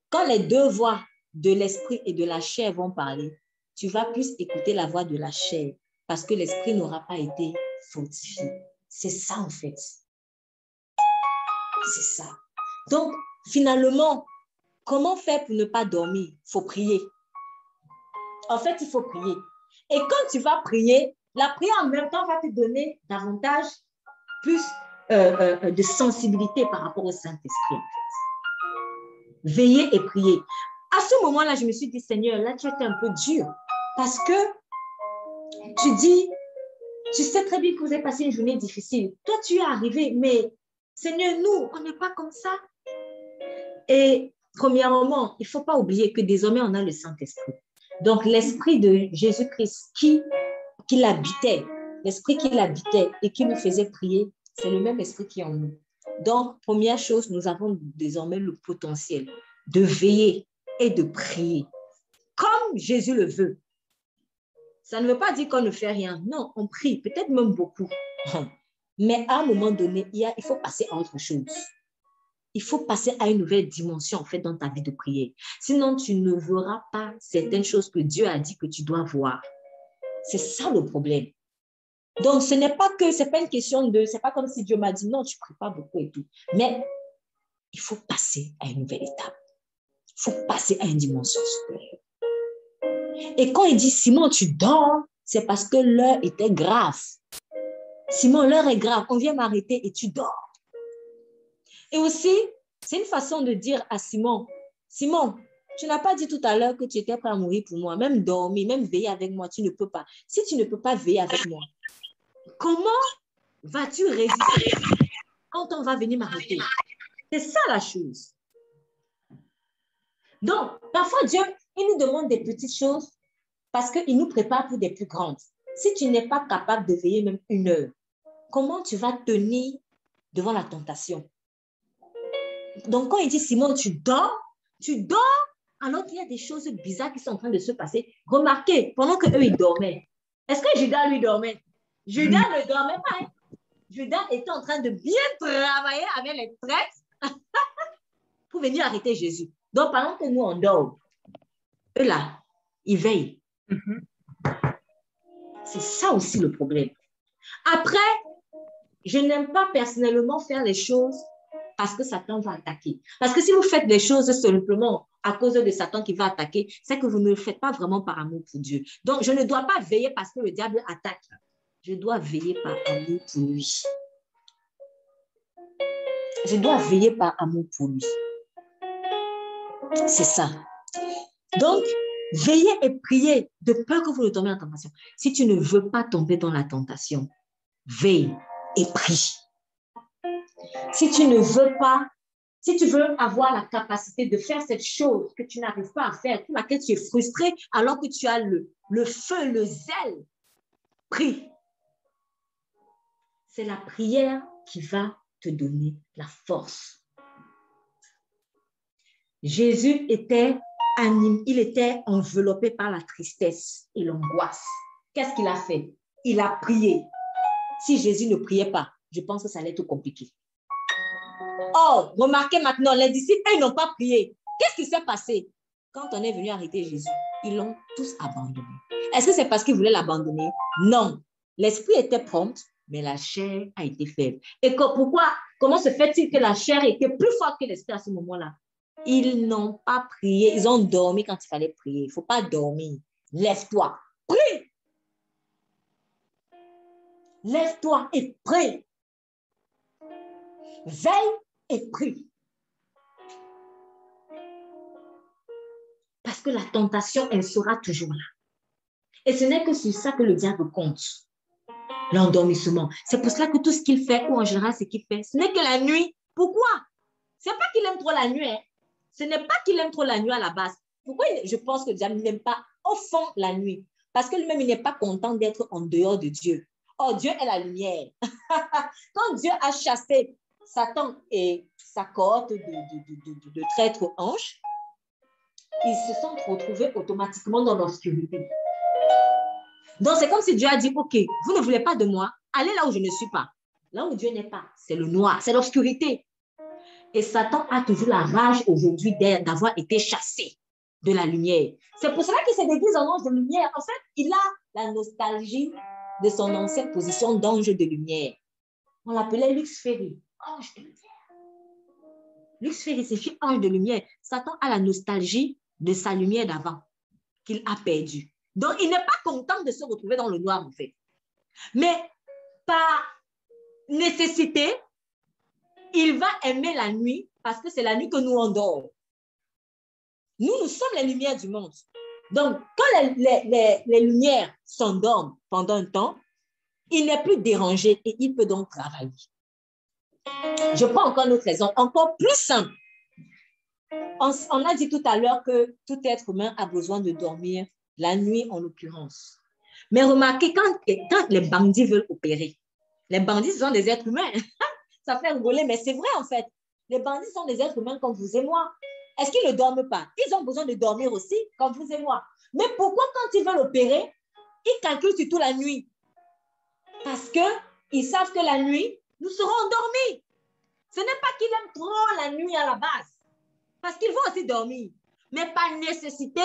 quand les deux voix de l'esprit et de la chair vont parler, tu vas plus écouter la voix de la chair parce que l'esprit n'aura pas été fortifié. C'est ça, en fait. C'est ça. Donc, finalement, comment faire pour ne pas dormir? Il faut prier. En fait, il faut prier. Et quand tu vas prier, la prière en même temps va te donner davantage plus de sensibilité par rapport au Saint-Esprit. En fait. Veiller et prier. À ce moment-là, je me suis dit, Seigneur, là, tu étais un peu dur parce que tu dis, tu sais très bien que vous avez passé une journée difficile. Toi, tu es arrivé, mais Seigneur, nous, on n'est pas comme ça. Et premièrement, il ne faut pas oublier que désormais, on a le Saint-Esprit. Donc, l'Esprit de Jésus-Christ qui l'habitait, l'Esprit qui l'habitait et qui nous faisait prier, c'est le même Esprit qui est en nous. Donc, première chose, nous avons désormais le potentiel de veiller et de prier, comme Jésus le veut. Ça ne veut pas dire qu'on ne fait rien. Non, on prie, peut-être même beaucoup. Mais à un moment donné, il faut passer à autre chose. Il faut passer à une nouvelle dimension, en fait, dans ta vie de prière. Sinon, tu ne verras pas certaines choses que Dieu a dit que tu dois voir. C'est ça le problème. Donc, ce n'est pas que, c'est pas une question de, c'est pas comme si Dieu m'a dit, non, tu ne pries pas beaucoup et tout. Mais il faut passer à une nouvelle étape. Il faut passer à une dimension supérieure. Et quand il dit, Simon, tu dors, c'est parce que l'heure était grave. Simon, l'heure est grave, on vient m'arrêter et tu dors. Et aussi, c'est une façon de dire à Simon, Simon, tu n'as pas dit tout à l'heure que tu étais prêt à mourir pour moi, même dormir, même veiller avec moi, tu ne peux pas. Si tu ne peux pas veiller avec moi, comment vas-tu résister quand on va venir m'arrêter? C'est ça la chose. Donc, parfois Dieu, il nous demande des petites choses parce qu'il nous prépare pour des plus grandes. Si tu n'es pas capable de veiller même 1 heure, comment tu vas tenir devant la tentation? Donc, quand il dit, Simon, tu dors, alors qu'il y a des choses bizarres qui sont en train de se passer. Remarquez, pendant qu'eux, ils dormaient, est-ce que Judas, lui, dormait? Judas ne dormait pas. Hein? Judas était en train de bien travailler avec les prêtres pour venir arrêter Jésus. Donc, pendant que nous, on dort, eux, là, ils veillent. C'est ça aussi le problème. Après, je n'aime pas personnellement faire les choses parce que Satan va attaquer. Parce que si vous faites les choses simplement à cause de Satan qui va attaquer, c'est que vous ne le faites pas vraiment par amour pour Dieu. Donc, je ne dois pas veiller parce que le diable attaque. Je dois veiller par amour pour lui. Je dois veiller par amour pour lui. C'est ça. Donc, veillez et priez de peur que vous ne tombiez en tentation. Si tu ne veux pas tomber dans la tentation, veille et prie. Si tu ne veux pas, si tu veux avoir la capacité de faire cette chose que tu n'arrives pas à faire, pour laquelle tu es frustré, alors que tu as le feu, le zèle, prie. C'est la prière qui va te donner la force. Jésus était animé, il était enveloppé par la tristesse et l'angoisse. Qu'est-ce qu'il a fait? Il a prié. Si Jésus ne priait pas, je pense que ça allait être compliqué. Or, remarquez maintenant, les disciples, ils n'ont pas prié. Qu'est-ce qui s'est passé? Quand on est venu arrêter Jésus, ils l'ont tous abandonné. Est-ce que c'est parce qu'ils voulaient l'abandonner? Non. L'esprit était prompt, mais la chair a été faible. Et pourquoi? Comment se fait-il que la chair était plus forte que l'esprit à ce moment-là? Ils n'ont pas prié. Ils ont dormi quand il fallait prier. Il ne faut pas dormir. Lève-toi. Prie. Lève-toi et prie. Veille et prie. Parce que la tentation, elle sera toujours là. Et ce n'est que sur ça que le diable compte. L'endormissement. C'est pour cela que tout ce qu'il fait, ou en général ce qu'il fait, ce n'est que la nuit Pourquoi? Ce n'est pas qu'il aime trop la nuit. Hein. Ce n'est pas qu'il aime trop la nuit à la base. Pourquoi je pense que Dieu n'aime pas au fond la nuit? Parce que lui-même, il n'est pas content d'être en dehors de Dieu. Oh, Dieu est la lumière. Quand Dieu a chassé Satan et sa cohorte de traîtres anges, ils se sont retrouvés automatiquement dans l'obscurité. Donc, c'est comme si Dieu a dit, OK, vous ne voulez pas de moi, allez là où je ne suis pas. Là où Dieu n'est pas, c'est le noir, c'est l'obscurité. Et Satan a toujours la rage aujourd'hui d'avoir été chassé de la lumière. C'est pour cela qu'il se déguise en ange de lumière. En fait, il a la nostalgie de son ancienne position d'ange de lumière. On l'appelait Lux Ferry, ange de lumière. Lux Ferry signifie ange de lumière. Satan a la nostalgie de sa lumière d'avant, qu'il a perdue. Donc, il n'est pas content de se retrouver dans le noir, en fait. Mais par nécessité, il va aimer la nuit parce que c'est la nuit que nous on dort. Nous sommes les lumières du monde. Donc, quand les lumières s'endorment pendant un temps, il n'est plus dérangé et il peut donc travailler. Je prends encore une autre raison, encore plus simple. On a dit tout à l'heure que tout être humain a besoin de dormir, la nuit en l'occurrence. Mais remarquez, quand les bandits veulent opérer, les bandits sont des êtres humains. Ça fait rigoler, mais c'est vrai en fait. Les bandits sont des êtres humains comme vous et moi. Est-ce qu'ils ne dorment pas? Ils ont besoin de dormir aussi, comme vous et moi. Mais pourquoi quand ils veulent opérer, ils calculent surtout la nuit? Parce qu'ils savent que la nuit, nous serons endormis. Ce n'est pas qu'ils aiment trop la nuit à la base. Parce qu'ils vont aussi dormir. Mais par nécessité,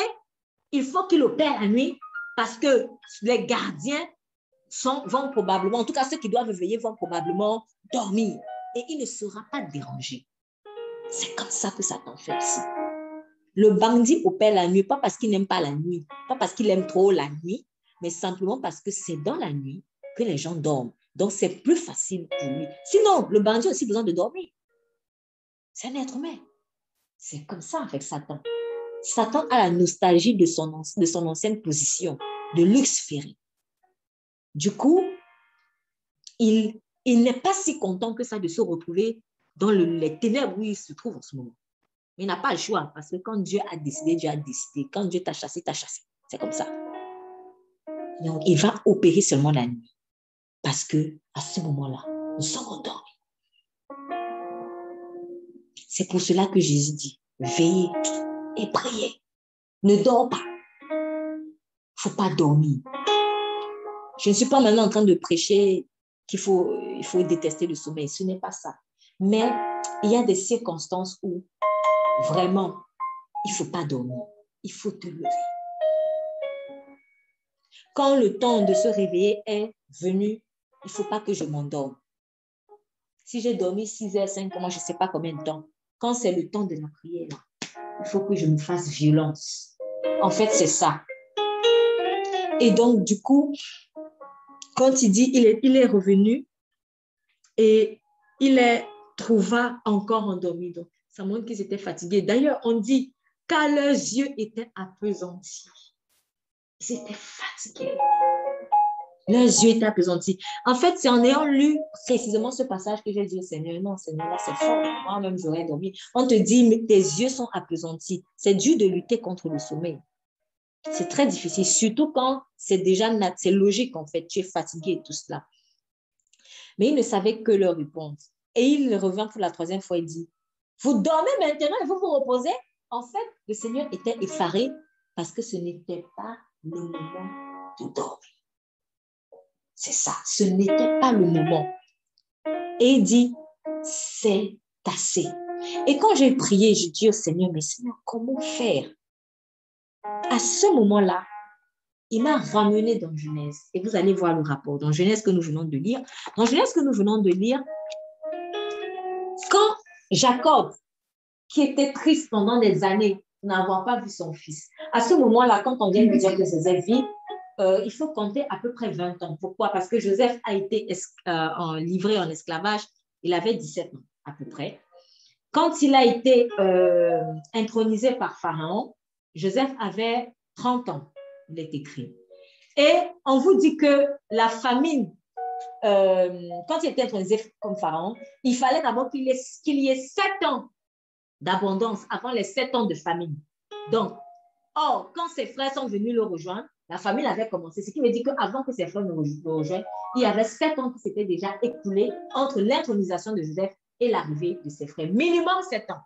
il faut qu'ils opèrent la nuit parce que les gardiens vont probablement, en tout cas ceux qui doivent veiller, vont probablement dormir. Et il ne sera pas dérangé. C'est comme ça que Satan fait aussi. Le bandit opère la nuit, pas parce qu'il n'aime pas la nuit, pas parce qu'il aime trop la nuit, mais simplement parce que c'est dans la nuit que les gens dorment. Donc, c'est plus facile pour lui. Sinon, le bandit a aussi besoin de dormir. C'est un être humain. C'est comme ça avec Satan. Satan a la nostalgie de son ancienne position, de Lux Ferry. Du coup, il n'est pas si content que ça de se retrouver dans les ténèbres où il se trouve en ce moment. Mais il n'a pas le choix parce que quand Dieu a décidé, Dieu a décidé. Quand Dieu t'a chassé, t'a chassé. C'est comme ça. Donc, il va opérer seulement la nuit parce que à ce moment-là, nous sommes endormis. C'est pour cela que Jésus dit, veillez et priez. Ne dors pas. Il ne faut pas dormir. Je ne suis pas maintenant en train de prêcher il faut détester le sommeil. Ce n'est pas ça. Mais il y a des circonstances où vraiment, il ne faut pas dormir. Il faut te lever. Quand le temps de se réveiller est venu, il ne faut pas que je m'endorme. Si j'ai dormi 6 heures, 5 heures, je ne sais pas combien de temps. Quand c'est le temps de la prière, il faut que je me fasse violence. En fait, c'est ça. Et donc, du coup, quand il dit, il est revenu et il est trouva encore endormi. Donc, ça montre qu'ils étaient fatigués. D'ailleurs, on dit car leurs yeux étaient appesantis. Ils étaient fatigués. Leurs yeux étaient appesantis. En fait, c'est en ayant lu précisément ce passage que j'ai dit au Seigneur, non, Seigneur, là, c'est fort. Moi-même, j'aurais dormi. On te dit, mais tes yeux sont appesantis. C'est dur de lutter contre le sommeil. C'est très difficile, surtout quand c'est déjà c'est logique, en fait. Tu es fatigué et tout cela. Mais il ne savait que leur répondre. Et il revient pour la 3e fois et dit, vous dormez maintenant et vous vous reposez? En fait, le Seigneur était effaré parce que ce n'était pas le moment de dormir. C'est ça, ce n'était pas le moment. Et il dit, c'est assez. Et quand j'ai prié, je dis au Seigneur, mais Seigneur, comment faire? À ce moment-là, il m'a ramené dans Genèse. Et vous allez voir le rapport dans Genèse que nous venons de lire. Dans Genèse que nous venons de lire, quand Jacob, qui était triste pendant des années n'avoir pas vu son fils, à ce moment-là, quand on vient de dire que Joseph vit, il faut compter à peu près 20 ans. Pourquoi? Parce que Joseph a été livré en esclavage, il avait 17 ans à peu près. Quand il a été intronisé par Pharaon, Joseph avait 30 ans, il est écrit. Et on vous dit que la famine quand il était intronisé comme pharaon, il fallait d'abord qu'il y ait 7 ans d'abondance avant les 7 ans de famine. Donc, or, quand ses frères sont venus le rejoindre, la famine avait commencé. Ce qui veut dire qu'avant que ses frères le rejoignent, il y avait 7 ans qui s'étaient déjà écoulés entre l'intronisation de Joseph et l'arrivée de ses frères. Minimum 7 ans.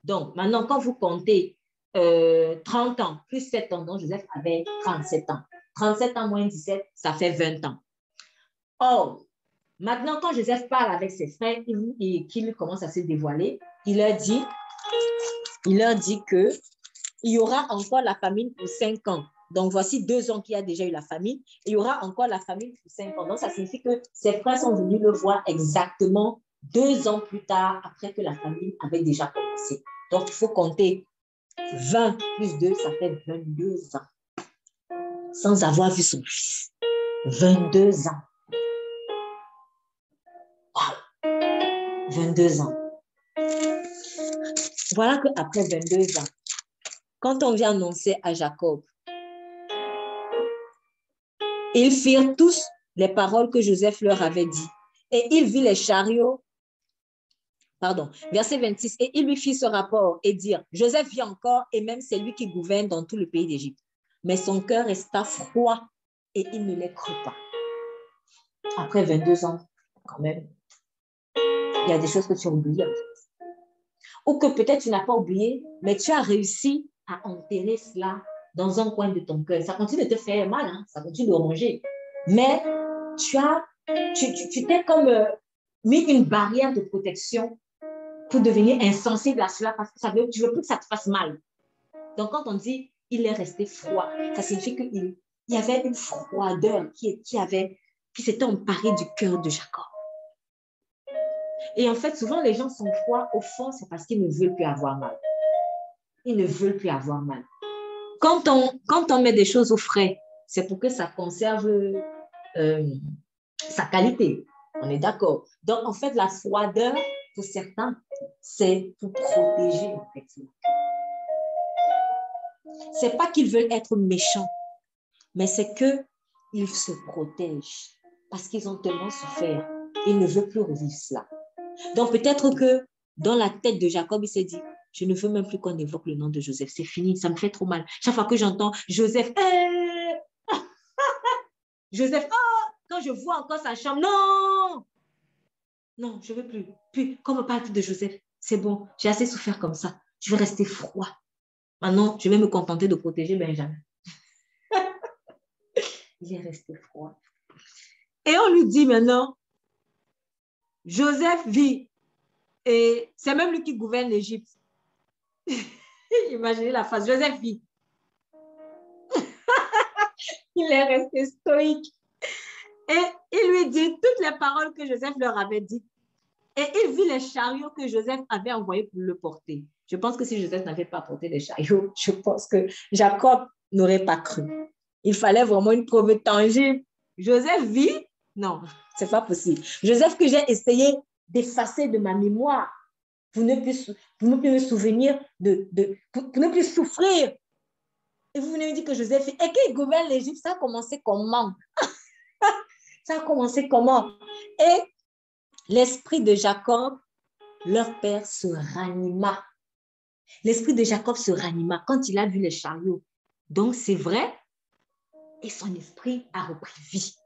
Donc, maintenant, quand vous comptez 30 ans plus 7 ans, donc Joseph avait 37 ans. 37 ans moins 17, ça fait 20 ans. Or, maintenant, quand Joseph parle avec ses frères et qu'il commence à se dévoiler, il leur dit qu'il y aura encore la famine pour 5 ans. Donc, voici 2 ans qu'il y a déjà eu la famine. Et il y aura encore la famine pour 5 ans. Donc, ça signifie que ses frères sont venus le voir exactement 2 ans plus tard, après que la famine avait déjà commencé. Donc, il faut compter 20 plus 2, ça fait 22 ans. Sans avoir vu son fils. 22 ans. Wow. 22 ans. Voilà qu'après 22 ans, quand on vient annoncer à Jacob, ils firent tous les paroles que Joseph leur avait dit. Et il vit les chariots. Pardon, verset 26. Et il lui fit ce rapport et dire, Joseph vit encore et même c'est lui qui gouverne dans tout le pays d'Égypte. Mais son cœur resta froid et il ne les crut pas. Après 22 ans, quand même, il y a des choses que tu as oubliées en fait. Ou que peut-être tu n'as pas oublié, mais tu as réussi à enterrer cela dans un coin de ton cœur. Ça continue de te faire mal, hein? Ça continue de ronger. Mais tu t'es comme mis une barrière de protection pour devenir insensible à cela parce que tu ne veux plus que ça te fasse mal. Donc, quand on dit il est resté froid, ça signifie qu'il y avait une froideur qui s'était emparée du cœur de Jacob. Et en fait, souvent, les gens sont froids. Au fond, c'est parce qu'ils ne veulent plus avoir mal. Ils ne veulent plus avoir mal. Quand on met des choses au frais, c'est pour que ça conserve sa qualité. On est d'accord. Donc, en fait, la froideur, pour certains, c'est pour protéger, en fait. C'est pas qu'ils veulent être méchants, mais c'est qu'ils se protègent parce qu'ils ont tellement souffert. Ils ne veulent plus revivre cela. Donc, peut-être que dans la tête de Jacob, il s'est dit, je ne veux même plus qu'on évoque le nom de Joseph. C'est fini, ça me fait trop mal. Chaque fois que j'entends Joseph, Joseph, quand je vois encore sa chambre, non, non, je ne veux plus. Puis, qu'on me parle de Joseph, c'est bon, j'ai assez souffert comme ça. Je vais rester froid. Maintenant, je vais me contenter de protéger Benjamin. Il est resté froid. Et on lui dit maintenant, Joseph vit. Et c'est même lui qui gouverne l'Égypte. Imaginez la phrase, Joseph vit. Il est resté stoïque. Et il lui dit toutes les paroles que Joseph leur avait dites. Et il vit les chariots que Joseph avait envoyés pour le porter. Je pense que si Joseph n'avait pas porté les chariots, je pense que Jacob n'aurait pas cru. Il fallait vraiment une preuve tangible. Joseph vit? Non, ce n'est pas possible. Joseph que j'ai essayé d'effacer de ma mémoire pour ne plus me souvenir, pour ne plus souffrir. Et vous venez me dire que Joseph vit. Et qu'il gouverne l'Égypte, ça a commencé comment? Ça a commencé comment? Et l'esprit de Jacob, leur père, se ranima. L'esprit de Jacob se ranima quand il a vu les chariots. Donc, c'est vrai. Et son esprit a repris vie.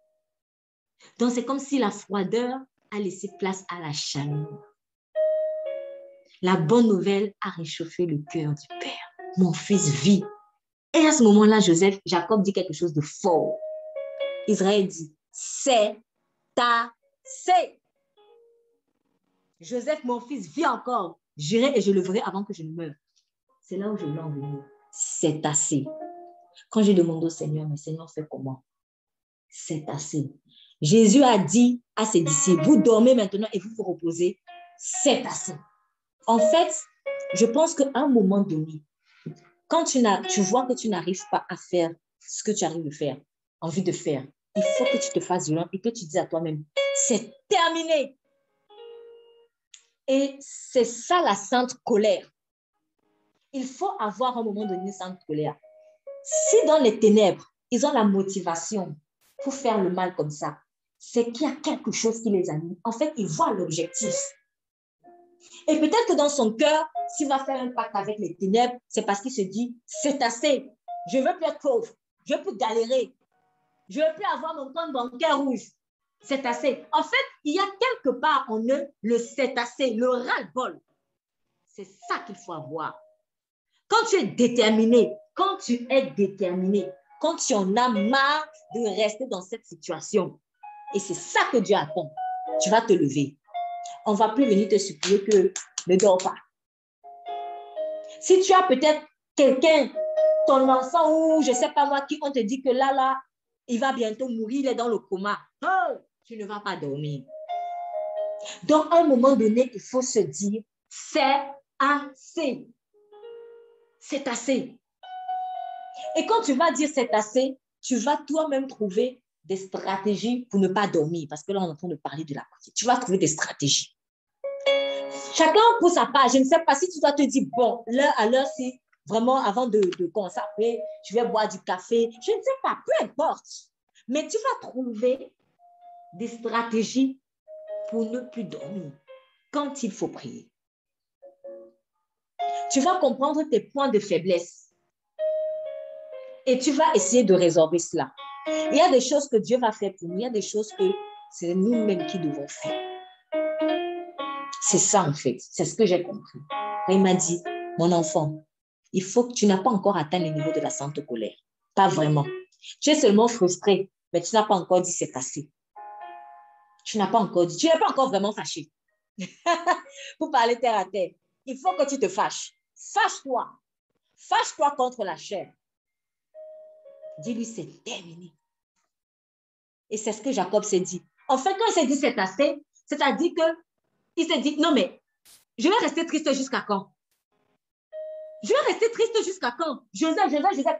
Donc, c'est comme si la froideur a laissé place à la chaleur. La bonne nouvelle a réchauffé le cœur du père. Mon fils vit. Et à ce moment-là, Jacob dit quelque chose de fort. Israël dit, c'est assez. Joseph, mon fils, vit encore. J'irai et je le verrai avant que je ne meure. C'est là où je voulais en venir. C'est assez. Quand j'ai demandé au Seigneur, mais Seigneur, c'est comment? C'est assez. Jésus a dit à ses disciples, vous dormez maintenant et vous vous reposez. C'est assez. En fait, je pense qu'à un moment donné, quand tu vois que tu n'arrives pas à faire ce que tu arrives de faire, envie de faire, il faut que tu te fasses violent et que tu dises à toi-même, c'est terminé. Et c'est ça la sainte colère. Il faut avoir un moment donné une sainte colère. Si dans les ténèbres, ils ont la motivation pour faire le mal comme ça, c'est qu'il y a quelque chose qui les anime. En fait, ils voient l'objectif. Et peut-être que dans son cœur, s'il va faire un pacte avec les ténèbres, c'est parce qu'il se dit, c'est assez. Je ne veux plus être pauvre. Je ne veux plus galérer. Je ne veux plus avoir mon compte bancaire rouge. C'est assez. En fait, il y a quelque part en eux le c'est assez, le ras-le-bol. C'est ça qu'il faut avoir. Quand tu es déterminé, quand tu en as marre de rester dans cette situation, et c'est ça que Dieu attend, tu vas te lever. On ne va plus venir te supplier que ne dors pas. Si tu as peut-être quelqu'un, ton enfant ou je ne sais pas moi, qui on te dit que là, il va bientôt mourir, il est dans le coma. Oh, tu ne vas pas dormir. Donc, à un moment donné, il faut se dire, c'est assez. C'est assez. Et quand tu vas dire c'est assez, tu vas toi-même trouver des stratégies pour ne pas dormir. Parce que là, on est en train de parler de la côté. Tu vas trouver des stratégies. Chacun pour sa part. Je ne sais pas si tu dois te dire, bon, l'heure à l'heure, si vraiment avant de consacrer, je vais boire du café. Je ne sais pas, peu importe. Mais tu vas trouver des stratégies pour ne plus dormir quand il faut prier. Tu vas comprendre tes points de faiblesse et tu vas essayer de résorber cela. Il y a des choses que Dieu va faire pour nous, il y a des choses que c'est nous-mêmes qui devons faire. C'est ça en fait, c'est ce que j'ai compris. Et il m'a dit, mon enfant, il faut que tu n'as pas encore atteint le niveau de la sainte colère. Pas vraiment. Tu es seulement frustré, mais tu n'as pas encore dit c'est assez. Tu n'as pas encore dit, tu n'es pas encore vraiment fâché. Pour parler terre à terre, il faut que tu te fâches. Fâche-toi. Fâche-toi contre la chair. Dis-lui, c'est terminé. Et c'est ce que Jacob s'est dit. En fait, quand il s'est dit c'est assez, c'est-à-dire qu'il s'est dit, non mais, je vais rester triste jusqu'à quand? Je vais rester triste jusqu'à quand? Joseph,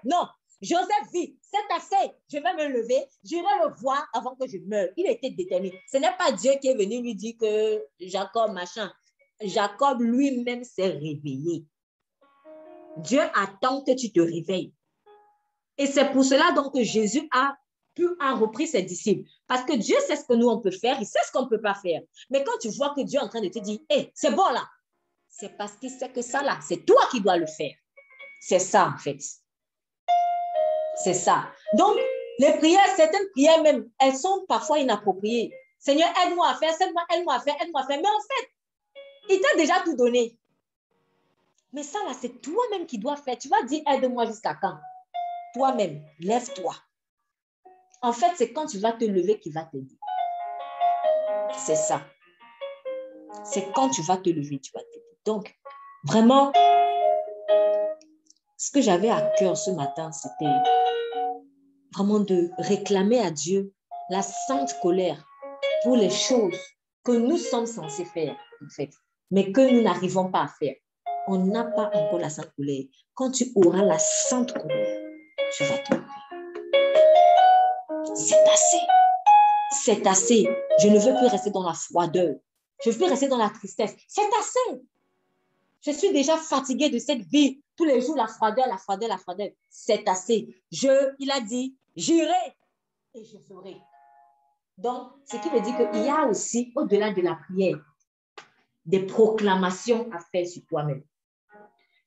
non. Joseph vit, c'est assez. Je vais me lever, je vais le voir avant que je meure. Il était déterminé. Ce n'est pas Dieu qui est venu lui dire que Jacob, machin. Jacob lui-même s'est réveillé. Dieu attend que tu te réveilles. Et c'est pour cela donc que Jésus a repris ses disciples. Parce que Dieu sait ce que nous, on peut faire, il sait ce qu'on ne peut pas faire. Mais quand tu vois que Dieu est en train de te dire, hey, c'est bon là, c'est parce qu'il sait que ça là, c'est toi qui dois le faire. C'est ça en fait. C'est ça. Donc, les prières, certaines prières même, elles sont parfois inappropriées. Seigneur, aide-moi à faire, aide-moi à faire. Mais en fait, il t'a déjà tout donné. Mais ça là, c'est toi-même qui dois faire. Tu vas dire, aide-moi jusqu'à quand? Toi-même, lève-toi. En fait, c'est quand tu vas te lever qu'il va t'aider. C'est ça. C'est quand tu vas te lever, tu vas t'aider. Donc, vraiment, ce que j'avais à cœur ce matin, c'était vraiment de réclamer à Dieu la sainte colère pour les choses que nous sommes censés faire, en fait, mais que nous n'arrivons pas à faire. On n'a pas encore la sainte colère. Quand tu auras la sainte colère, tu vas te lever. C'est assez. C'est assez. Je ne veux plus rester dans la froideur. Je veux plus rester dans la tristesse. C'est assez. Je suis déjà fatiguée de cette vie. Tous les jours, la froideur. C'est assez. Il a dit, j'irai et je ferai. Donc, ce qui veut dire qu'il y a aussi, au-delà de la prière, des proclamations à faire sur toi-même.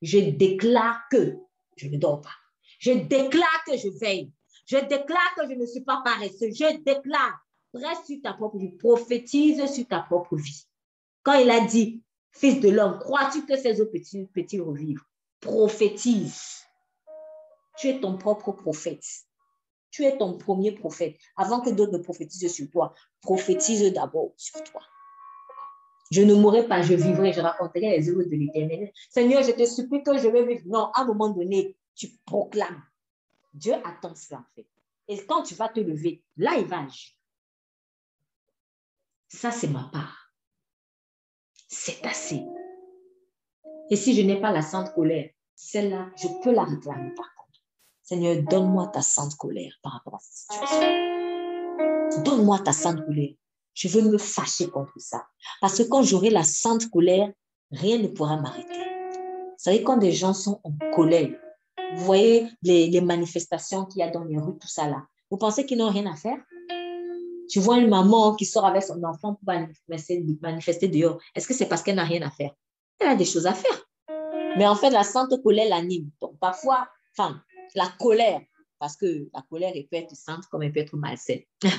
Je déclare que je ne dors pas. Je déclare que je veille. Je déclare que je ne suis pas paresseux. Je déclare. Reste sur ta propre vie. Prophétise sur ta propre vie. Quand il a dit, fils de l'homme, crois-tu que ces eaux peuvent revivre? Prophétise. Tu es ton propre prophète. Tu es ton premier prophète. Avant que d'autres ne prophétisent sur toi, prophétise d'abord sur toi. Je ne mourrai pas, je vivrai, je raconterai les œuvres de l'Éternel. Seigneur, je te supplie que je vais vivre. Non, à un moment donné, tu proclames. Dieu attend cela, en fait. Et quand tu vas te lever, là, il va agir. Ça, c'est ma part. C'est assez. Et si je n'ai pas la sainte colère, celle-là, je peux la réclamer par contre. Seigneur, donne-moi ta sainte colère par rapport à cette situation. Donne-moi ta sainte colère. Je veux me fâcher contre ça. Parce que quand j'aurai la sainte colère, rien ne pourra m'arrêter. Vous savez, quand des gens sont en colère, vous voyez les manifestations qu'il y a dans les rues, tout ça là, vous pensez qu'ils n'ont rien à faire? Tu vois une maman qui sort avec son enfant pour manifester dehors. Est-ce que c'est parce qu'elle n'a rien à faire? Elle a des choses à faire. Mais en fait, la sainte colère l'anime. Donc, parfois, enfin, la colère, parce que la colère, elle peut être sainte comme elle peut être malsaine. Il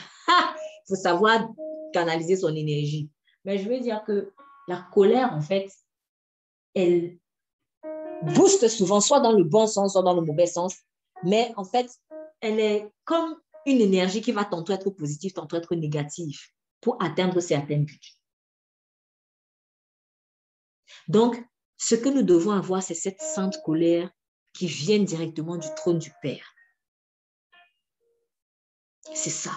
faut savoir canaliser son énergie. Mais je veux dire que la colère, en fait, elle booste souvent, soit dans le bon sens, soit dans le mauvais sens. Mais en fait, elle est comme une énergie qui va tantôt être positive, tantôt être négative pour atteindre certains buts. Donc, ce que nous devons avoir, c'est cette sainte colère qui vient directement du trône du Père. C'est ça.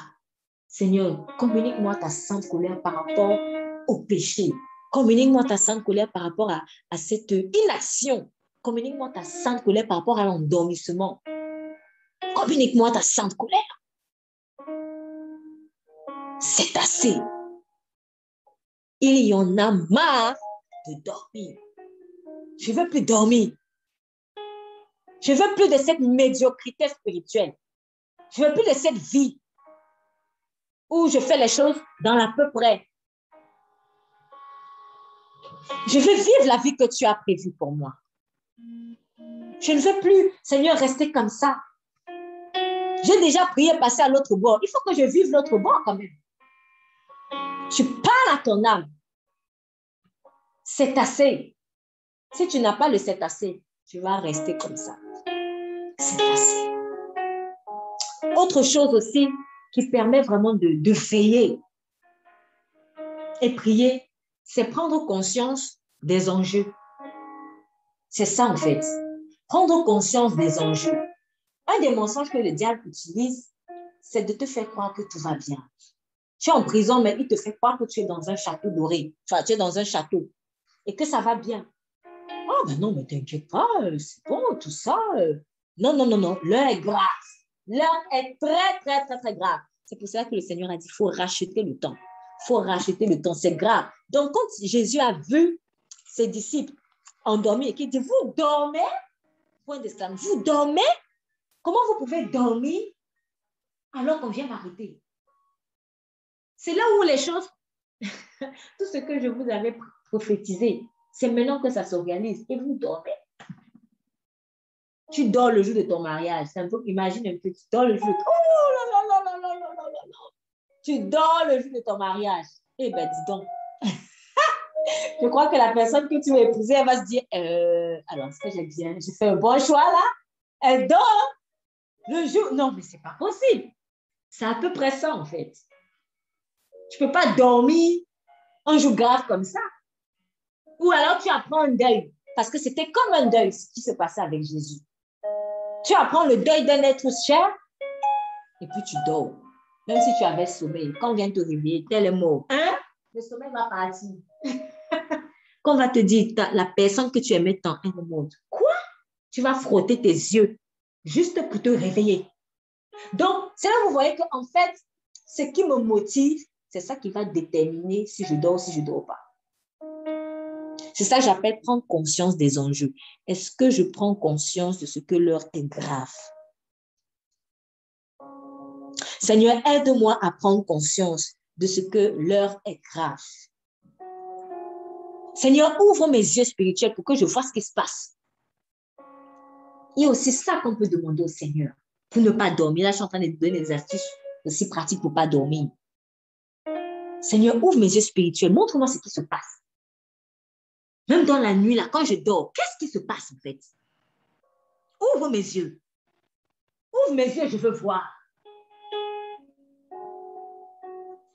Seigneur, communique-moi ta sainte colère par rapport au péché. Communique-moi ta sainte colère par rapport à cette inaction. Communique-moi ta sainte colère par rapport à l'endormissement. Communique-moi ta sainte colère. C'est assez. Il y en a marre de dormir. Je ne veux plus dormir. Je ne veux plus de cette médiocrité spirituelle. Je ne veux plus de cette vie où je fais les choses dans l'à peu près. Je veux vivre la vie que tu as prévue pour moi. Je ne veux plus, Seigneur, rester comme ça. J'ai déjà prié passer à l'autre bord. Il faut que je vive l'autre bord quand même. Tu parles à ton âme. C'est assez. Si tu n'as pas le c'est assez, tu vas rester comme ça. C'est assez. Autre chose aussi qui permet vraiment de veiller et prier, c'est prendre conscience des enjeux. C'est ça en fait. Prendre conscience des enjeux. Un des mensonges que le diable utilise, c'est de te faire croire que tout va bien. Tu es en prison, mais il te fait croire que tu es dans un château doré. Enfin, tu es dans un château et que ça va bien. Oh, ben non, mais t'inquiète pas, c'est bon, tout ça. Non, non, non, non, l'heure est grave. L'heure est très, très, très, très grave. C'est pour ça que le Seigneur a dit, il faut racheter le temps. Il faut racheter le temps, c'est grave. Donc, quand Jésus a vu ses disciples endormis et qu'il dit, vous dormez, point d'exclamation, vous dormez? Comment vous pouvez dormir alors qu'on vient m'arrêter? C'est là où les choses, tout ce que je vous avais prophétisé, c'est maintenant que ça s'organise et vous dormez. Tu dors le jour de ton mariage. C'est un peu, imagine un peu, tu dors le jour de... Oh là là là là là là là là là. Tu dors le jour de ton mariage. Eh bien, dis donc. Je crois que la personne que tu vas épouser, elle va se dire, alors, est-ce que j'ai fait un bon choix là? Elle dort le jour... Non, mais c'est pas possible. C'est à peu près ça, en fait. Tu peux pas dormir un jour grave comme ça. Ou alors tu apprends un deuil. Parce que c'était comme un deuil, ce qui se passait avec Jésus. Tu apprends le deuil d'un être cher et puis tu dors. Même si tu avais sommeil, quand on vient te réveiller, tel est mort. Hein? Le sommeil va partir. Quand on va te dire, la personne que tu aimais tant, elle est morte. Quoi? Tu vas frotter tes yeux juste pour te réveiller. Donc, c'est là que vous voyez qu'en fait, ce qui me motive, c'est ça qui va déterminer si je dors ou si je ne dors pas. C'est ça que j'appelle prendre conscience des enjeux. Est-ce que je prends conscience de ce que l'heure est grave? Seigneur, aide-moi à prendre conscience de ce que l'heure est grave. Seigneur, ouvre mes yeux spirituels pour que je vois ce qui se passe. Il y a aussi ça qu'on peut demander au Seigneur pour ne pas dormir. Là, je suis en train de te donner des astuces aussi pratiques pour ne pas dormir. Seigneur, ouvre mes yeux spirituels. Montre-moi ce qui se passe. Même dans la nuit, là, quand je dors, qu'est-ce qui se passe en fait? Ouvre mes yeux. Ouvre mes yeux, je veux voir.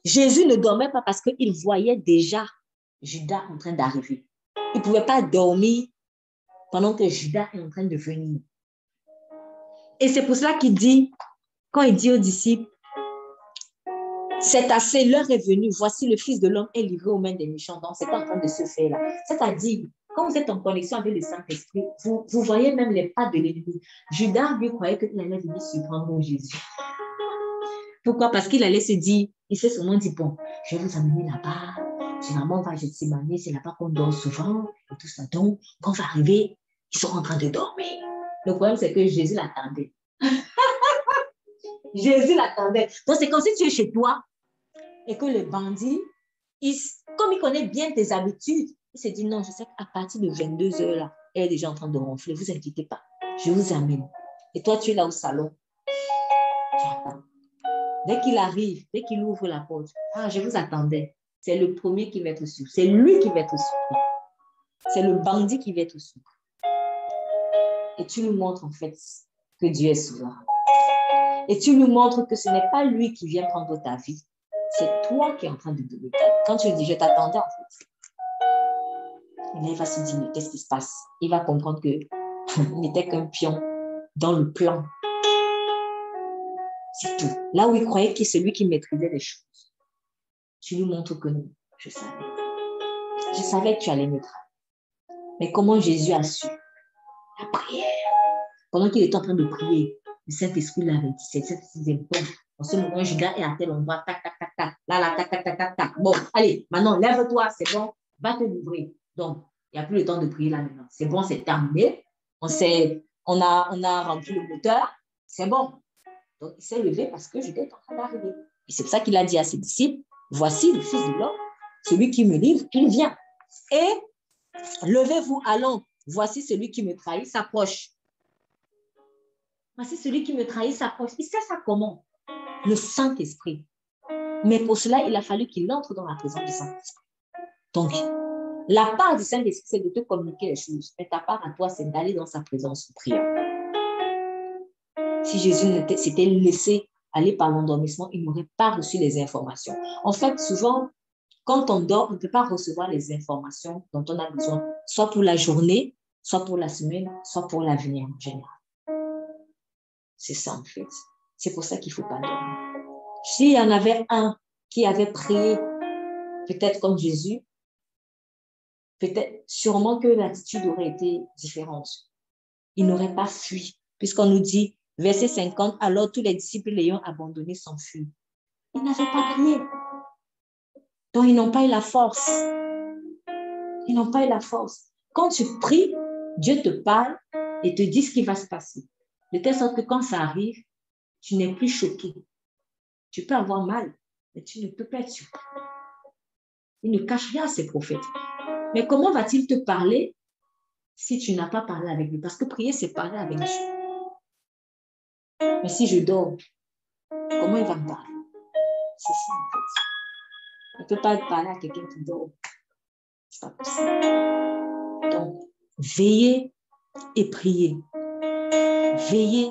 Jésus ne dormait pas parce qu'il voyait déjà Judas en train d'arriver. Il ne pouvait pas dormir pendant que Judas est en train de venir. Et c'est pour cela qu'il dit, quand il dit aux disciples, c'est assez, l'heure est venue, voici le Fils de l'homme est livré aux mains des méchants. Donc, c'est en train de se faire là. C'est-à-dire, quand vous êtes en connexion avec le Saint-Esprit, vous voyez même les pas de l'ennemi. Judas, lui, croyait qu'il allait venir surprendre Jésus. Pourquoi? Parce qu'il allait se dire, il s'est sûrement dit, bon, je vais vous amener là-bas. Généralement, on va à Gethsémani, c'est là-bas qu'on dort souvent, et tout ça. Donc, quand on va arriver, ils sont en train de dormir. Le problème, c'est que Jésus l'attendait. Jésus l'attendait. Donc, c'est comme si tu es chez toi, Et que le bandit, comme il connaît bien tes habitudes, il s'est dit non, je sais qu'à partir de 22 h là, elle est déjà en train de ronfler. Vous inquiétez pas, je vous amène. Et toi, tu es là au salon. Dès qu'il arrive, dès qu'il ouvre la porte, ah, je vous attendais. C'est le premier qui va être surpris. C'est lui qui va être surpris. C'est le bandit qui va être surpris. Et tu nous montres en fait que Dieu est souverain. Et tu nous montres que ce n'est pas lui qui vient prendre ta vie. C'est toi qui es en train de donner ta vie. Quand tu dis je t'attendais en fait. Et là, il va se dire, mais qu'est-ce qui se passe? Il va comprendre qu'il n'était qu'un pion dans le plan. C'est tout. Là où il croyait que c'est lui qui maîtrisait les choses. Tu nous montres que non, je savais. Je savais que tu allais me trahir. Mais comment Jésus a su? La prière. Pendant qu'il était en train de prier, le Saint-Esprit l'avait dit. C'est bon. En ce moment, Judas est à tel endroit. Tac, tac, tac, tac. Là, tac, tac, tac, tac, tac. Bon, allez, maintenant, lève-toi, c'est bon. Va te livrer. Donc, il n'y a plus le temps de prier là maintenant. C'est bon, c'est terminé. On a rempli le moteur. C'est bon. Donc, il s'est levé parce que Judas est en train d'arriver. Et c'est pour ça qu'il a dit à ses disciples, voici le Fils de l'homme, celui qui me livre, il vient. Et levez-vous, allons. Voici celui qui me trahit, s'approche. Voici celui qui me trahit, s'approche. Il sait ça comment? Le Saint-Esprit. Mais pour cela, il a fallu qu'il entre dans la présence du Saint-Esprit. Donc, la part du Saint-Esprit, c'est de te communiquer les choses. Mais ta part à toi, c'est d'aller dans sa présence en prière. Si Jésus s'était laissé aller par l'endormissement, il n'aurait pas reçu les informations. En fait, souvent, quand on dort, on ne peut pas recevoir les informations dont on a besoin, soit pour la journée, soit pour la semaine, soit pour l'avenir en général. C'est ça, en fait. C'est pour ça qu'il ne faut pas dormir. S'il y en avait un qui avait prié, peut-être comme Jésus, peut-être, sûrement que l'attitude aurait été différente. Il n'aurait pas fui, puisqu'on nous dit, verset 50, alors tous les disciples l'ayant abandonné s'enfuient. Ils n'avaient pas prié. Donc, ils n'ont pas eu la force. Ils n'ont pas eu la force. Quand tu pries, Dieu te parle et te dit ce qui va se passer. De telle sorte que quand ça arrive, tu n'es plus choqué. Tu peux avoir mal, mais tu ne peux pas être surpris. Il ne cache rien à ses prophètes. Mais comment va-t-il te parler si tu n'as pas parlé avec lui? Parce que prier, c'est parler avec Dieu. Mais si je dors, comment il va me parler? C'est ça, en fait. On ne peut pas parler à quelqu'un qui dort. Ce n'est pas possible. Donc, veillez et priez. Veillez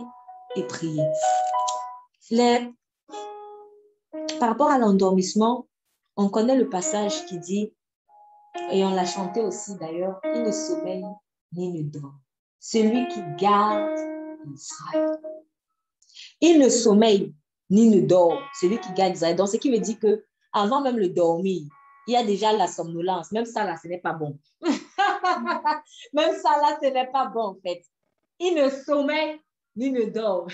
et priez. Par rapport à l'endormissement, on connaît le passage qui dit, et on l'a chanté aussi d'ailleurs, il ne sommeille ni ne dort. Celui qui garde Israël. Il ne sommeille ni ne dort. Celui qui garde Israël. Donc, ce qui veut dire que avant même le dormir, il y a déjà la somnolence. Même ça, là, ce n'est pas bon. Même ça, là, ce n'est pas bon, en fait. Il ne sommeille ni ne dort.